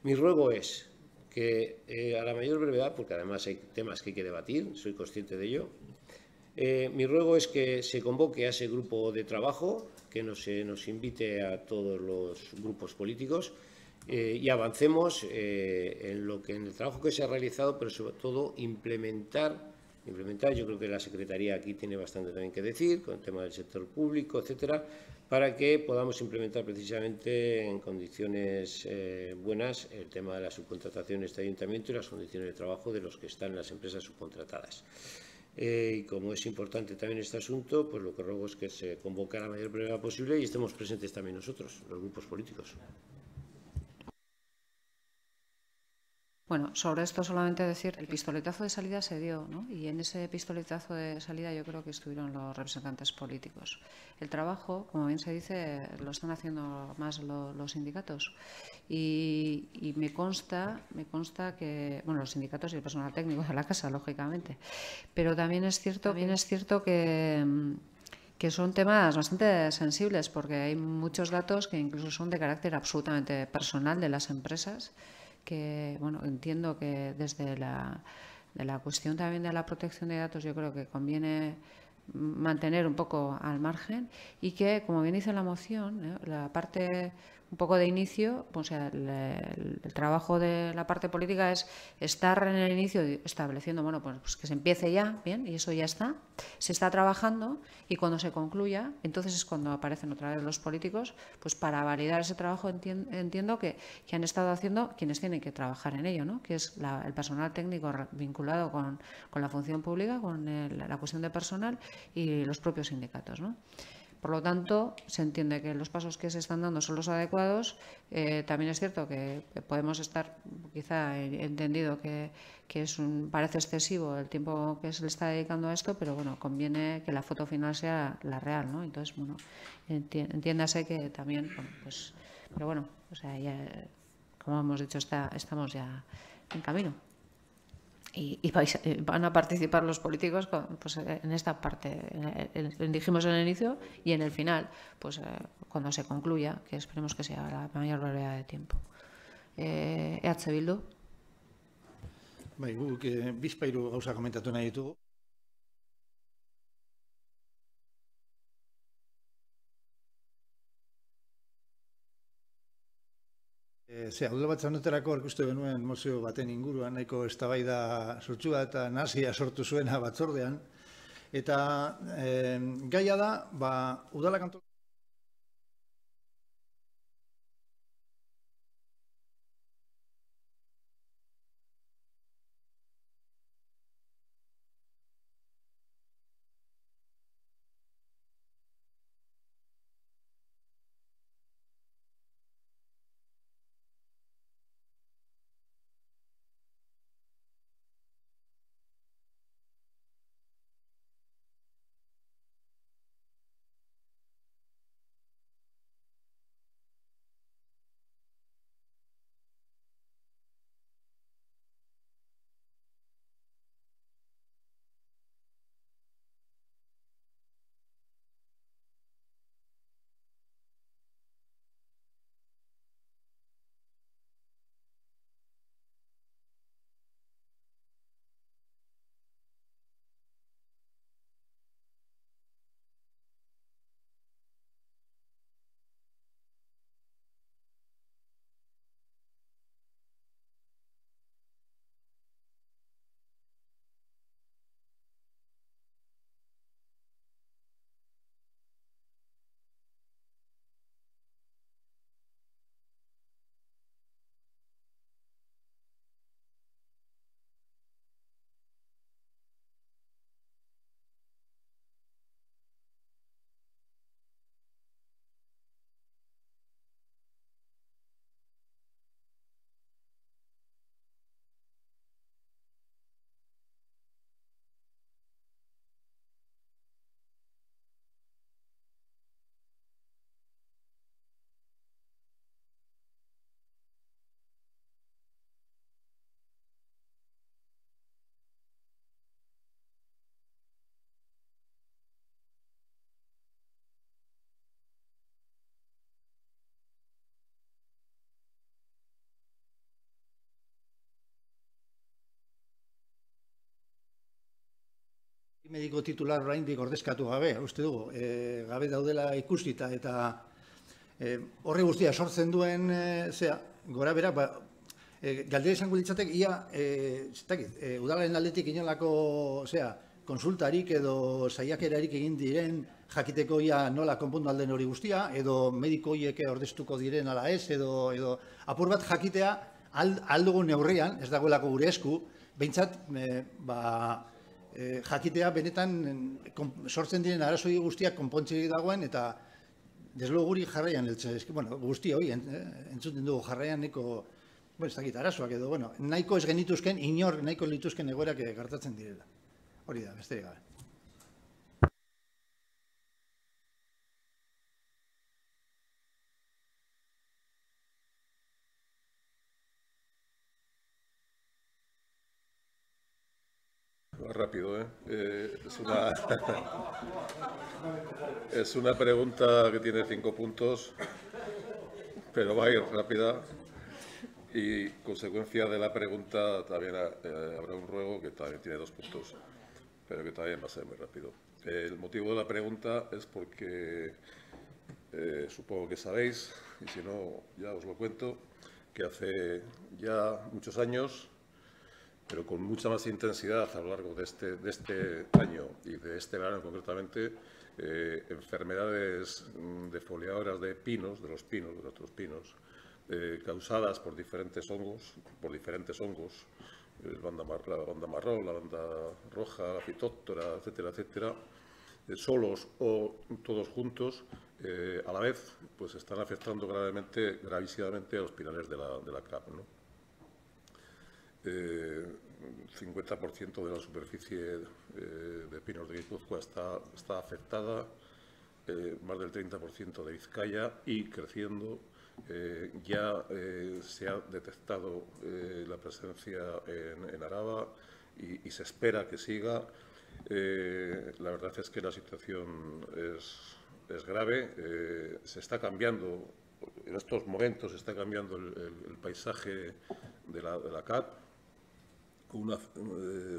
Mi ruego es que a la mayor brevedad, porque además hay temas que hay que debatir, soy consciente de ello, Mi ruego es que se convoque a ese grupo de trabajo, que nos invite a todos los grupos políticos y avancemos en el trabajo que se ha realizado, pero sobre todo implementar. Yo creo que la Secretaría aquí tiene bastante también que decir con el tema del sector público, etcétera, para que podamos implementar precisamente en condiciones buenas el tema de la subcontratación en este ayuntamiento y las condiciones de trabajo de los que están en las empresas subcontratadas. Y como es importante también este asunto, pues lo que ruego es que se convoque a la mayor brevedad posible y estemos presentes también nosotros, los grupos políticos. Bueno, sobre esto solamente decir, el pistoletazo de salida se dio, ¿no? Y en ese pistoletazo de salida yo creo que estuvieron los representantes políticos. El trabajo, como bien se dice, lo están haciendo más los sindicatos. Y me consta que, bueno, los sindicatos y el personal técnico de la casa, lógicamente. Pero también es cierto que son temas bastante sensibles, porque hay muchos datos que incluso son de carácter absolutamente personal de las empresas, que, bueno, entiendo que desde de la cuestión también de la protección de datos yo creo que conviene mantener un poco al margen y que, como bien dice la moción, la parte un poco de inicio, o sea, el trabajo de la parte política es estar en el inicio estableciendo, bueno, pues que se empiece ya, bien, y eso ya está, se está trabajando y cuando se concluya, entonces es cuando aparecen otra vez los políticos, pues para validar ese trabajo entiendo que han estado haciendo quienes tienen que trabajar en ello, ¿no? Que es el personal técnico vinculado con la función pública, con la cuestión de personal y los propios sindicatos, ¿no? Por lo tanto, se entiende que los pasos que se están dando son los adecuados. También es cierto que podemos estar, quizá entendido que parece excesivo el tiempo que se le está dedicando a esto, pero bueno, conviene que la foto final sea la real, ¿no? Entonces, bueno, entiéndase que también, bueno, pues, pero bueno, o sea, ya, como hemos dicho, estamos ya en camino. Y van a participar los políticos pues, en esta parte, dijimos en el inicio y en el final, pues cuando se concluya, que esperemos que sea la mayor brevedad de tiempo. EH Bildu. Bai, guk bizpahiru gauza komentatu nahi ditugu. Udal batzordeetarako aurkeztu genuen mozio baten inguruan nahiko eztabaida sortua eta nahasia sortu zuena batzordean. Eta gaia da, udalak antolatzen mediko titular oraindik ordezkatu gabe, uste dugu, gabe daudela ikusita eta horre guztia sortzen duen gora bera, galdera izango litzatek, ia, udalaren aldetik inolako, konsultarik edo saiakerarik egin diren jakiteko ia nola konpondu alden hori guztia, edo mediko horiek ordeztuko diren ala ez, edo apur bat jakitea aldugu neurrian, ez dagoelako gure esku, behintzat, jakitea benetan sortzen diren arazoi guztiak konpontzerik dagoen, eta deslo guri jarraian, guzti hori, entzuten dugu jarraian neko, ez dakit, arazoak edo, nahiko ez genituzken, inor nahiko lituzken egoerak gertatzen direla. Hori da, besterik gabe. Rápido, es una pregunta que tiene 5 puntos, pero va a ir rápida. Y consecuencia de la pregunta también habrá un ruego que también tiene 2 puntos, pero que también va a ser muy rápido. El motivo de la pregunta es porque supongo que sabéis, y si no ya os lo cuento, que hace ya muchos años, pero con mucha más intensidad a lo largo de este año y de este verano concretamente, enfermedades defoliadoras de pinos, de otros pinos, causadas por diferentes hongos, la banda marrón, la banda roja, la fitóptora, etcétera, etcétera, solos o todos juntos, a la vez, pues están afectando gravísimamente a los pinares de la CAP, ¿no? 50% de la superficie de pinos de Guipúzcoa está afectada, más del 30% de Vizcaya y creciendo. Ya se ha detectado la presencia en Araba y se espera que siga. La verdad es que la situación es grave. Se está cambiando, en estos momentos se está cambiando el paisaje de la CAP, con una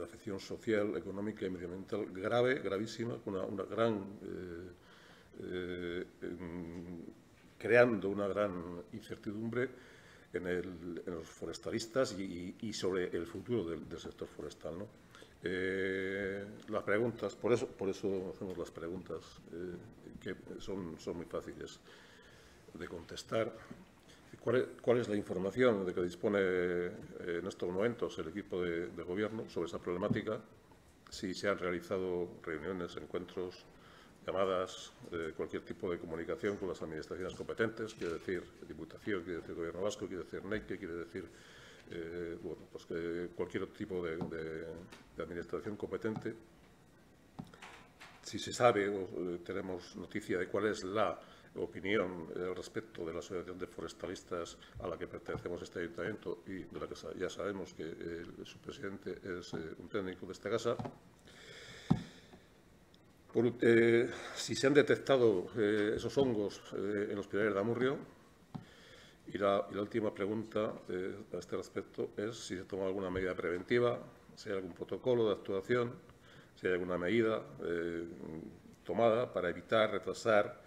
afección social, económica y medioambiental grave, gravísima, con una gran... creando una gran incertidumbre en los forestalistas y sobre el futuro del sector forestal, ¿no? Las preguntas, por eso hacemos las preguntas, que son muy fáciles de contestar. ¿Cuál es la información de que dispone en estos momentos el equipo de gobierno sobre esa problemática? Si se han realizado reuniones, encuentros, llamadas, cualquier tipo de comunicación con las administraciones competentes, quiere decir Diputación, quiere decir Gobierno Vasco, quiere decir NEICE, quiere decir cualquier tipo de administración competente. Si se sabe o tenemos noticia de cuál es la opinión al respecto de la Asociación de Forestalistas a la que pertenecemos este ayuntamiento y de la que ya sabemos que su presidente es un técnico de esta casa. Si se han detectado esos hongos en los pinares de Amurrio. Y la última pregunta a este respecto es si se toma alguna medida preventiva, si hay algún protocolo de actuación, si hay alguna medida tomada para evitar, retrasar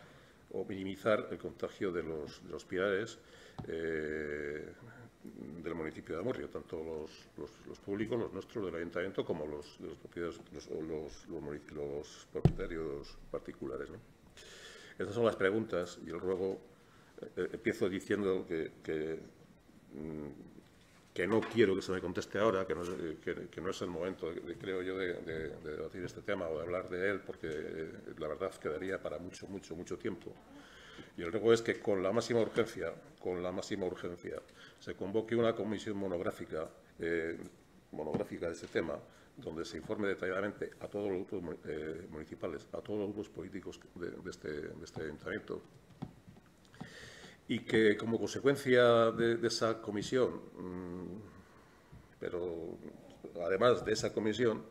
o minimizar el contagio de los pinares del municipio de Amurrio, tanto los públicos, los nuestros del ayuntamiento, como los propietarios particulares, ¿no? Estas son las preguntas y el ruego. Empiezo diciendo que no quiero que se me conteste ahora, que no es el momento, creo yo, de debatir este tema o de hablar de él, porque la verdad quedaría para mucho tiempo. Y el ruego es que con la máxima urgencia, se convoque una comisión monográfica de este tema, donde se informe detalladamente a todos los grupos municipales, a todos los grupos políticos de este ayuntamiento, y que como consecuencia de esa comisión, pero además de esa comisión,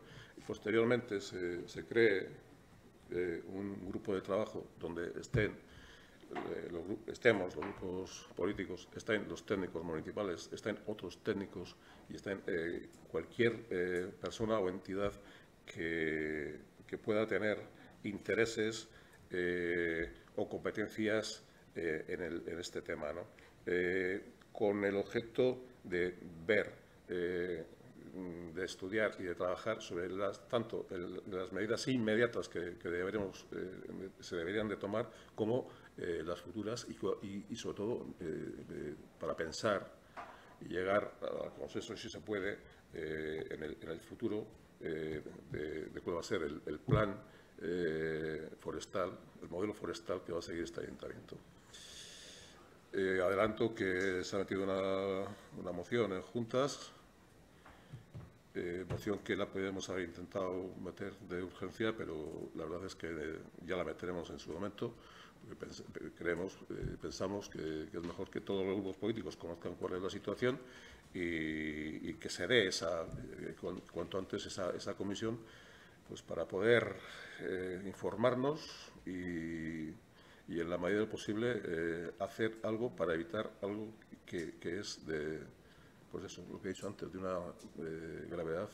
posteriormente se cree un grupo de trabajo donde estemos los grupos políticos, estén los técnicos municipales, estén otros técnicos y estén cualquier persona o entidad que que pueda tener intereses o competencias en este tema, ¿no? Con el objeto de ver, de estudiar y de trabajar sobre tanto las medidas inmediatas que se deberían de tomar como las futuras y sobre todo para pensar y llegar al consenso, si se puede, en el futuro de cuál va a ser el plan forestal, el modelo forestal que va a seguir este ayuntamiento. Adelanto que se ha metido una moción en juntas, moción que la podemos haber intentado meter de urgencia, pero la verdad es que ya la meteremos en su momento. Pensamos que es mejor que todos los grupos políticos conozcan cuál es la situación y que se dé cuanto antes esa comisión, pues para poder informarnos y en la medida de lo posible hacer algo para evitar algo que es de, pues eso, lo que he dicho antes, de una gravedad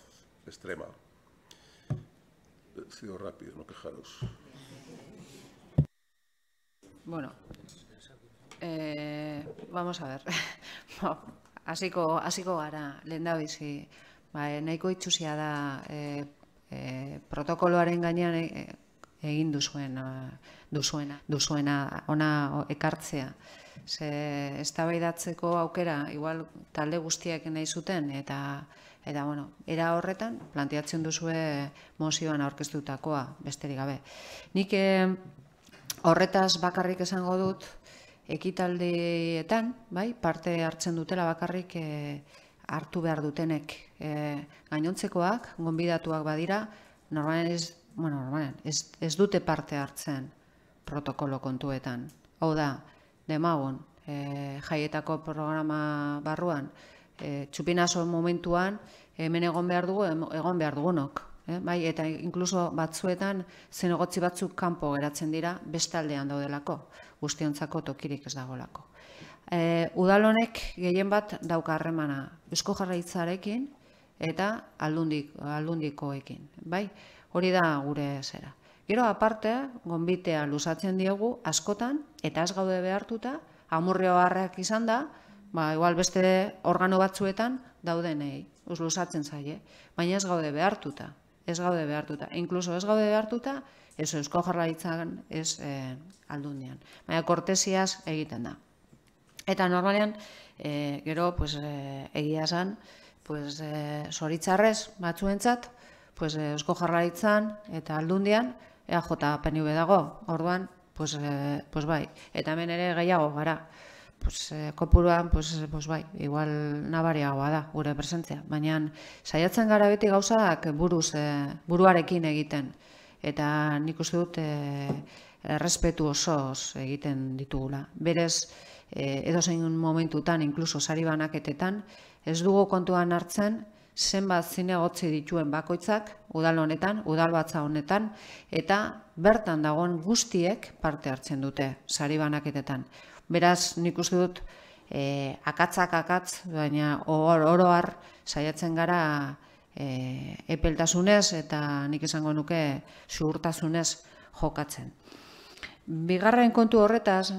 extrema. He sido rápido, no quejaros. Bueno, vamos a ver. Hasiko gara, lehendabizi. Nahiko itxusia da protokoloaren gainean egin duzuena ona ekartzea. Eztabaidatzeko aukera igual talde guztiak nahi zuten eta bueno, era horretan planteatzen duzue mozioan aurkeztutakoa, besterik gabe. Nik horretaz bakarrik esango dut ekitaldietan, bai, parte hartzen dutela bakarrik hartu behar dutenek. Gainontzekoak, gonbidatuak badira, normalen ez dute parte hartzen protokolo kontuetan. Hau da, demagun, jaietako programa barruan, txupinazo momentuan, hemen egon behar dugunok. Eta inkluso batzuetan zenegotzi batzuk kanpo geratzen dira bestaldean daudelako, guztiontzako tokirik ez dagolako. Udal honek gehien bat dauka harremana Eusko Jaurlaritzarekin eta aldundikoekin. Hori da gure zera. Gero aparte, gonbitea luzatzen diogu askotan, eta ez gaude behartuta, amurrio harrak izan da, igual beste organo batzuetan daudenei, luzatzen zaie, baina ez gaude behartuta. Ez gaude behartuta. Inkluso ez gaude behartuta, ez Eusko Jaurlaritzan, ez aldundian. Baina kortesiaz egiten da. Eta normalean, gero, egia esan, zoritzarrez batzuentzat, Eusko Jaurlaritzan eta aldundian, EAJ PNV dago, orduan, bai. Eta hemen ere gehiago gara. Kopuruan, bai, igual nabariagoa da gure presentzia. Baina saiatzen gara beti gauzak buruarekin egiten. Eta nik uste dut errespetu osoz egiten ditugula. Berez, edozein momentutan, inkluso sari banaketetan, ez dugu kontuan hartzen zenbat zinegotzi dituen bakoitzak, udal honetan, udalbatza honetan, eta bertan dagoen guztiek parte hartzen dute sari banaketetan. Beraz, nik uste dut, akatzak akatz, baina oro har saiatzen gara epeltasunez eta nik esango nuke zuhurtasunez jokatzen. Bigarren kontu horretaz,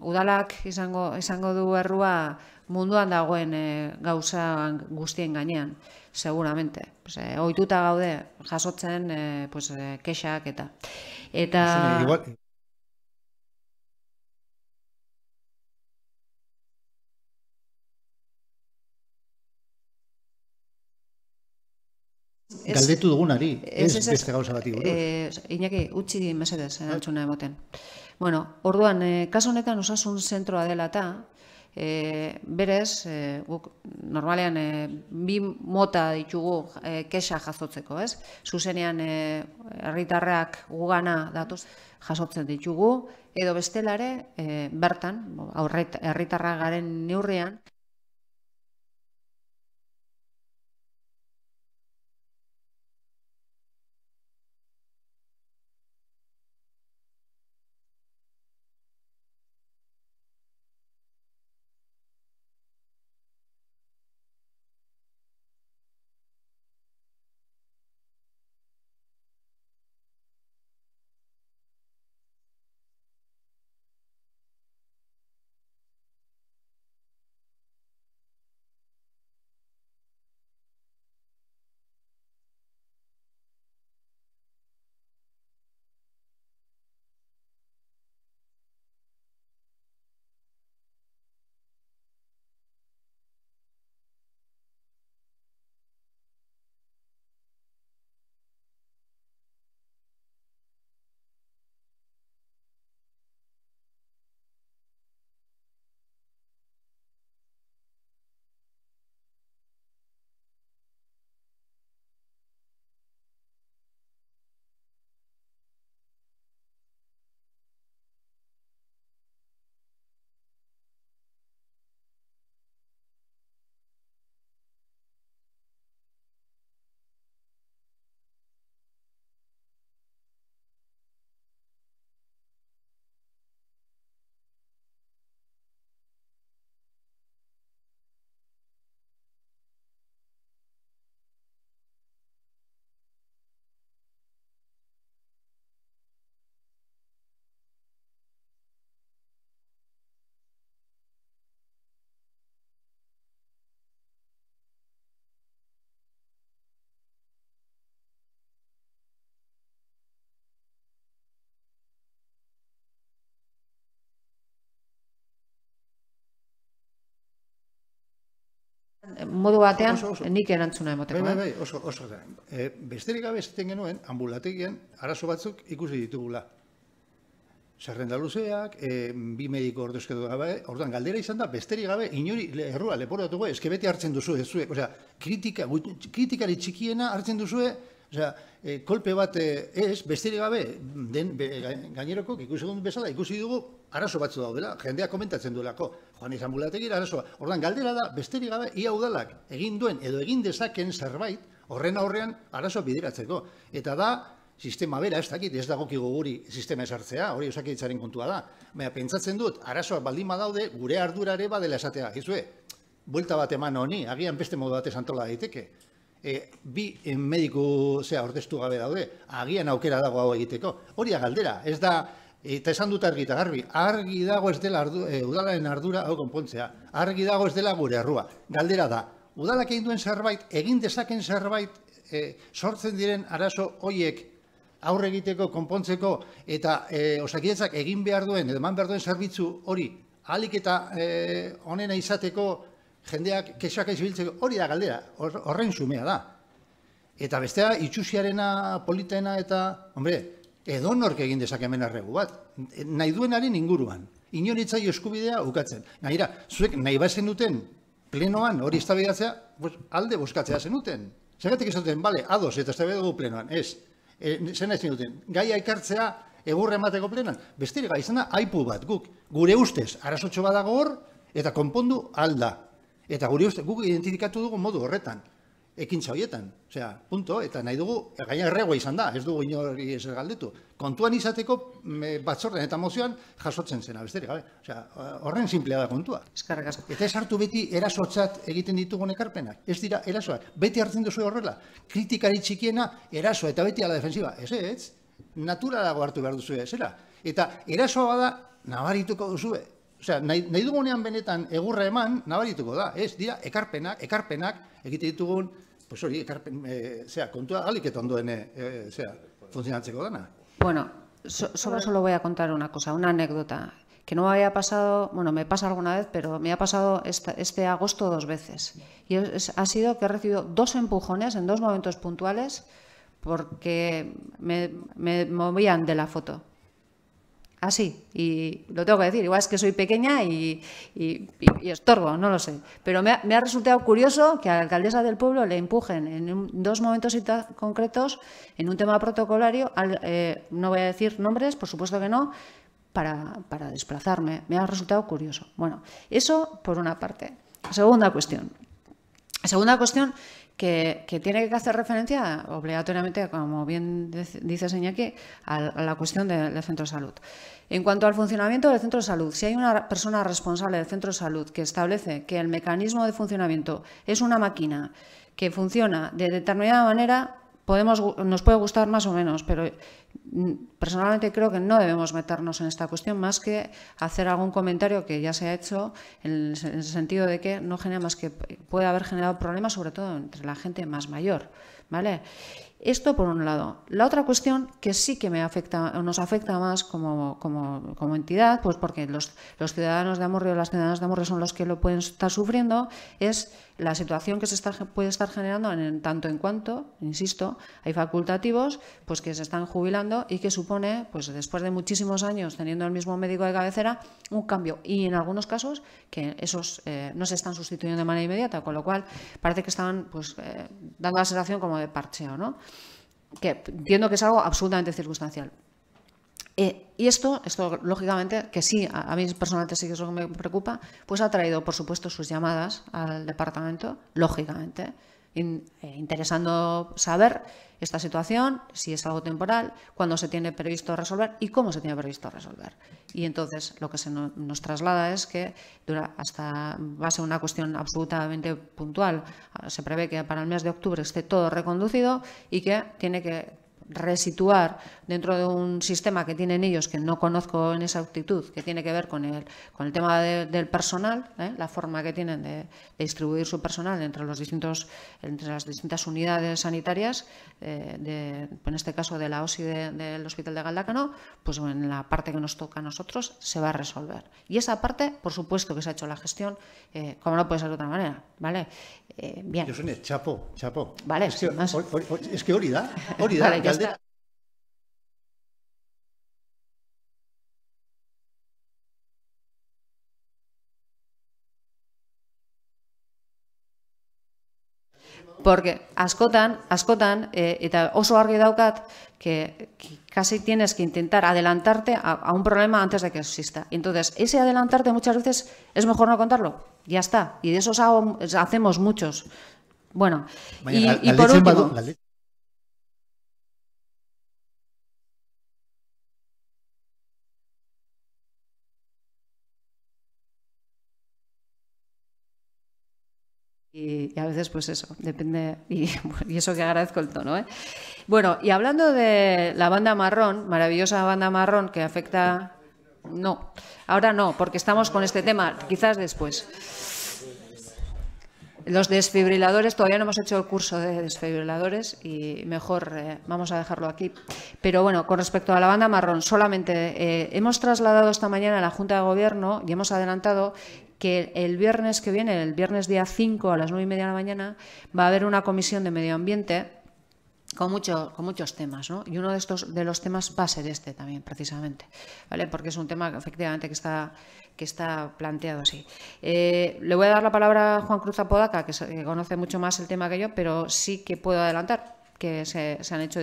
udalak izango du errua munduan dagoen gauza guztien gainean, seguramente. Ohituta gaude jasotzen kexak eta... Galdetu dugunari, ez beste gauza bati buruz. Iñaki, utzi mesedez, erantzuna emoten. Orduan, kasu honetan osasun zentroa dela eta, berez, normalean bi mota ditugu kexa jasotzeko, ez? Zuzenean, herritarrak gugana datoz jasotzen ditugu, edo bestelare, bertan, herritarrak garen neurrian, modu batean nik erantzuna emoteko. Bai, oso. Besterik gabe esaten genuen, ambulategien arazo batzuk ikusi ditugula. Zerrenda luzeak, bi mediko ordezkatu gabe, orduan galdera izan da, besterik gabe, inori errua leporatuko, eske beti hartzen duzu, osea, kritikari txikiena hartzen duzu, osea, kolpe bat ez, besterik gabe, gaineroko, ikusi dugun bezala, ikusi dugu, arazo batzu daudela, jendeak komentatzen duelako, joan izan ambulategira arazoa. Orduan galdera da, besterik gabe, ia udalak egin duen edo egin dezaken zerbait, horren aurrean arazoa bideratzeko. Eta da, sistema bera, ez dakit, ez dagokigu guri sistema esartzea, hori Osakidetzaren kontua da. Baina, pentsatzen dut, arazoak baldin badaude, gure ardurare badela esatea. Gizue, buelta bat eman honi, agian beste modu batez antola daiteke. Bi mediku ordeztu gabe daude, agian aukera dago hau egiteko. Hori galdera, ez da, eta esan dut argi eta garbi, argi dago ez dela udalaren ardura hau konpontzea, argi dago ez dela gure errua. Galdera da, udalak egin duen zerbait, egin dezaken zerbait, sortzen diren arazo hoiek aurre egiteko, konpontzeko, eta Osakidetzak egin behar duen, edo eman behar duen zerbitzu hori, ahalik eta onena izateko, jendeak kexak ibiltzeko, hori da galdera, horren xumea da. Eta bestea, itxusiarena, politena, eta, hombre, edonork egin dezake hemen arregu bat, nahi duenaren inguruan, inoritzai eskubidea ukatzen. Gainera, zuek nahi bazen duten plenoan hori eztabaidatzea, alde bozkatzea zenuten. Zergatik esaten, bale, ados, eta eztabaidatu plenoan, ez. Zer nahi zenuten, gaia ekartzea egurre emateko plenan, besterik izan da, aipu bat, gure ustez, arazotxo badago hor, eta konpondu alda. Eta gure ustez, guk identifikatu dugu modu horretan, ekintza horietan. Osea, punto, eta nahi dugu, gaina erregoa izan da, ez dugu inori ez galdetu. Kontuan izateko batzorden eta mozioan jasotzen zena, besterik gabe. Osea, horren simplea da kontua. Eskerrik asko. Eta ez hartu beti erasotzat egiten ditugun ekarpenak. Ez dira erasoak. Beti hartzen duzu horrela. Kritikari txikiena erasoa eta beti ala defensiba. Ez, naturalago hartu behar duzu zera. Eta erasoa bada nabarituko duzu. Osea, nahi dugunean benetan egurra eman, nabarituko da. Ez dira ekarpenak egite ditugun, pues hori, kontua alik eta ondoen funtzionatzeko dana. Bueno, solo voy a contar una cosa, una anécdota, que no me había pasado, bueno, me pasa alguna vez, pero me ha pasado este agosto 2 veces. Y ha sido que he recibido 2 empujones en 2 momentos puntuales porque me movían de la foto. Así, y lo tengo que decir, igual es que soy pequeña y estorbo, no lo sé. Pero me ha resultado curioso que a la alcaldesa del pueblo le empujen en 2 momentos concretos, en un tema protocolario, no voy a decir nombres, por supuesto que no, para desplazarme. Me ha resultado curioso. Bueno, eso por una parte. Segunda cuestión que tiene que hacer referencia obligatoriamente, como bien dice Iñaki, a la cuestión del centro de salud. En cuanto al funcionamiento del centro de salud, si hay una persona responsable del centro de salud que establece que el mecanismo de funcionamiento es una máquina que funciona de determinada manera, nos puede gustar más o menos, pero personalmente creo que no debemos meternos en esta cuestión más que hacer algún comentario que ya se ha hecho en el sentido de que no genera más que puede haber generado problemas, sobre todo entre la gente más mayor, ¿vale? Esto por un lado. La otra cuestión que sí que nos afecta más como entidad, pues porque los ciudadanos de Amurrio o las ciudadanas de Amurrio son los que lo pueden estar sufriendo, es la situación que puede estar generando tanto en cuanto, insisto, hay facultativos pues que se están jubilando y que supone, pues después de muchísimos años teniendo el mismo médico de cabecera, un cambio. Y en algunos casos que esos no se están sustituyendo de manera inmediata, con lo cual parece que estaban pues, dando la sensación como de parcheo, ¿no? Que entiendo que es algo absolutamente circunstancial. Y esto, lógicamente, que sí, a mí personalmente sí que es lo que me preocupa, pues ha traído, por supuesto, sus llamadas al departamento, lógicamente, interesando saber esta situación, si es algo temporal, cuándo se tiene previsto resolver y cómo se tiene previsto resolver. Y entonces lo que se nos traslada es que va a ser una cuestión absolutamente puntual. Se prevé que para el mes de octubre esté todo reconducido y que tiene que resituar dentro de un sistema que tienen ellos, que no conozco en esa actitud, que tiene que ver con el tema del personal, la forma que tienen de distribuir su personal entre las distintas unidades sanitarias, en este caso de la OSI del Hospital de Galdácano, pues en la parte que nos toca a nosotros se va a resolver. Y esa parte, por supuesto que se ha hecho la gestión, como no puede ser de otra manera, ¿vale? Bien. Josune, chapo. Vale, es que hori da. Vale, ya está. Porque askotan, eta oso argi daukat, que casi tienes que intentar adelantarte a un problema antes de que exista. Entonces, ese adelantarte muchas veces es mejor no contarlo. Ya está. Y de esos hacemos muchos. Bueno, y por último... Y a veces, pues eso, depende, y eso que agradezco el tono, ¿eh? Bueno, y hablando de la banda marrón, maravillosa banda marrón que afecta... No, ahora no, porque estamos con este tema, quizás después. Los desfibriladores, todavía no hemos hecho el curso de desfibriladores y mejor vamos a dejarlo aquí. Pero bueno, con respecto a la banda marrón, solamente hemos trasladado esta mañana a la Junta de Gobierno y hemos adelantado que el viernes que viene, el viernes día 5 a las 9:30 de la mañana, va a haber una comisión de medio ambiente con muchos temas, ¿no? Y uno de los temas va a ser este también, precisamente, ¿vale? Porque es un tema efectivamente que está planteado así. Le voy a dar la palabra a Juan Cruz Apodaca, que conoce mucho más el tema que yo, pero sí que puedo adelantar que se han hecho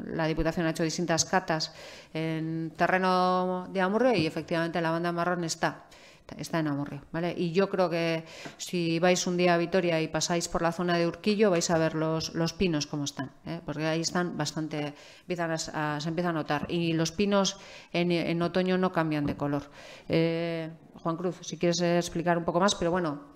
la Diputación ha hecho distintas catas en terreno de Amurrio y efectivamente la banda marrón está en Amurrio, ¿vale? Y yo creo que si vais un día a Vitoria y pasáis por la zona de Urquillo vais a ver los pinos cómo están, porque ahí están bastante, se empieza a notar. Y los pinos en otoño no cambian de color. Juan Cruz, si quieres explicar un poco más, pero bueno...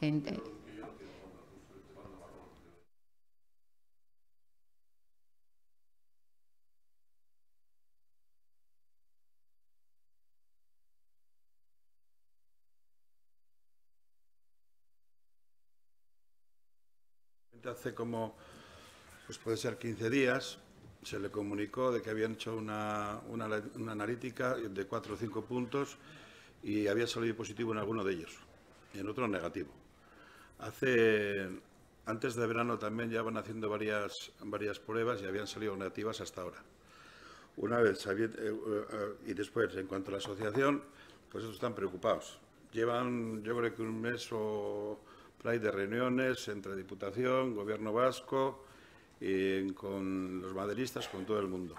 Hace como, pues puede ser 15 días, se le comunicó de que habían hecho una analítica de 4 o 5 puntos y había salido positivo en alguno de ellos, y en otro negativo. Antes de verano también ya van haciendo varias pruebas y habían salido negativas hasta ahora. Una vez, y después, en cuanto a la asociación, pues están preocupados. Llevan, yo creo que un mes o... Hay de reuniones entre Diputación, Gobierno vasco, con los maderistas, con todo el mundo.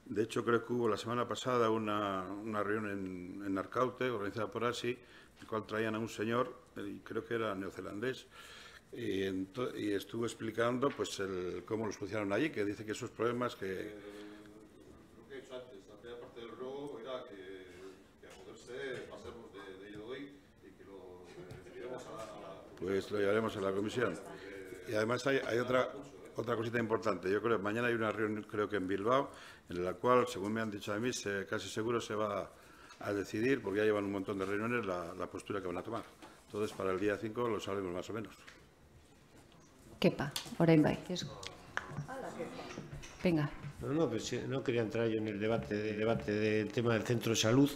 De hecho, creo que hubo la semana pasada una reunión en Arcaute, organizada por ASI, en la cual traían a un señor, creo que era neozelandés, y estuvo explicando pues cómo lo solucionaron allí, que dice que esos problemas que... Lo que he hecho antes, la primera parte del ruego era que a poderse pasemos de ello hoy y que lo llevemos a la... Pues lo llevaremos a la comisión. Y además hay otra cosita importante. Yo creo que mañana hay una reunión, creo que en Bilbao, en la cual, según me han dicho a mí, casi seguro se va a decidir, porque ya llevan un montón de reuniones, la postura que van a tomar. Entonces, para el día 5 lo sabremos más o menos. Kepa, orain bai. Venga. No, pues no quería entrar yo en el debate del tema del centro de salud.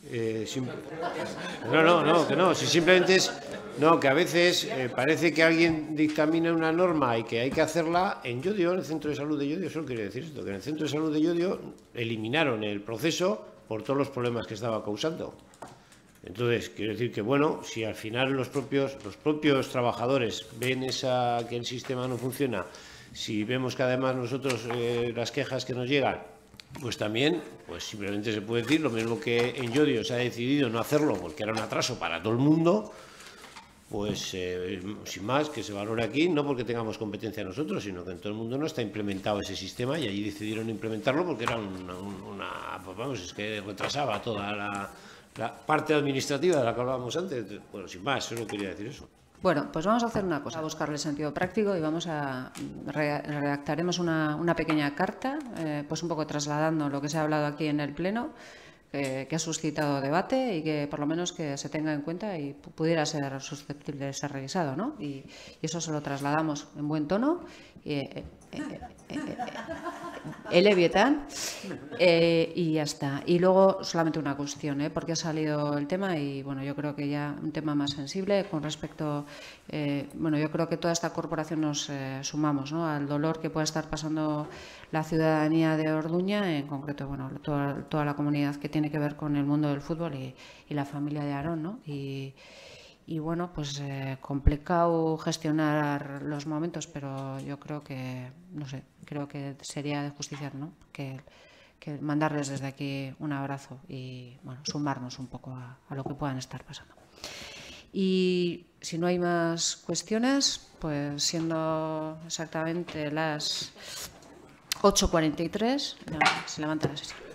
Si simplemente es que a veces parece que alguien dictamina una norma y que hay que hacerla en Llodio, en el centro de salud de Llodio. Solo quiere decir esto, que en el centro de salud de Llodio eliminaron el proceso por todos los problemas que estaba causando. Entonces, quiero decir que, bueno, si al final los propios trabajadores ven que el sistema no funciona, si vemos que además nosotros las quejas que nos llegan, pues también, pues simplemente se puede decir, lo mismo que en Llodio se ha decidido no hacerlo porque era un atraso para todo el mundo, pues sin más, que se valore aquí, no porque tengamos competencia nosotros, sino que en todo el mundo no está implementado ese sistema y allí decidieron implementarlo porque era es que retrasaba toda la parte administrativa de la que hablábamos antes. Bueno, sin más, solo quería decir eso. Bueno, pues vamos a hacer una cosa, a buscarle sentido práctico y vamos a redactaremos una pequeña carta, pues un poco trasladando lo que se ha hablado aquí en el Pleno, que ha suscitado debate y que por lo menos que se tenga en cuenta y pudiera ser susceptible de ser revisado, ¿no? Y eso se lo trasladamos en buen tono. El Leviatán y ya está. Y luego solamente una cuestión, porque ha salido el tema y bueno, yo creo que ya un tema más sensible con respecto, bueno, yo creo que toda esta corporación nos sumamos, ¿no?, al dolor que pueda estar pasando la ciudadanía de Orduña, en concreto, bueno, toda la comunidad que tiene que ver con el mundo del fútbol y la familia de Aarón, ¿no? Y bueno, pues complicado gestionar los momentos, pero yo creo que, no sé, creo que sería de justicia, ¿no?, que mandarles desde aquí un abrazo y, bueno, sumarnos un poco a lo que puedan estar pasando. Y si no hay más cuestiones, pues siendo exactamente las 8:43, se levanta la sesión.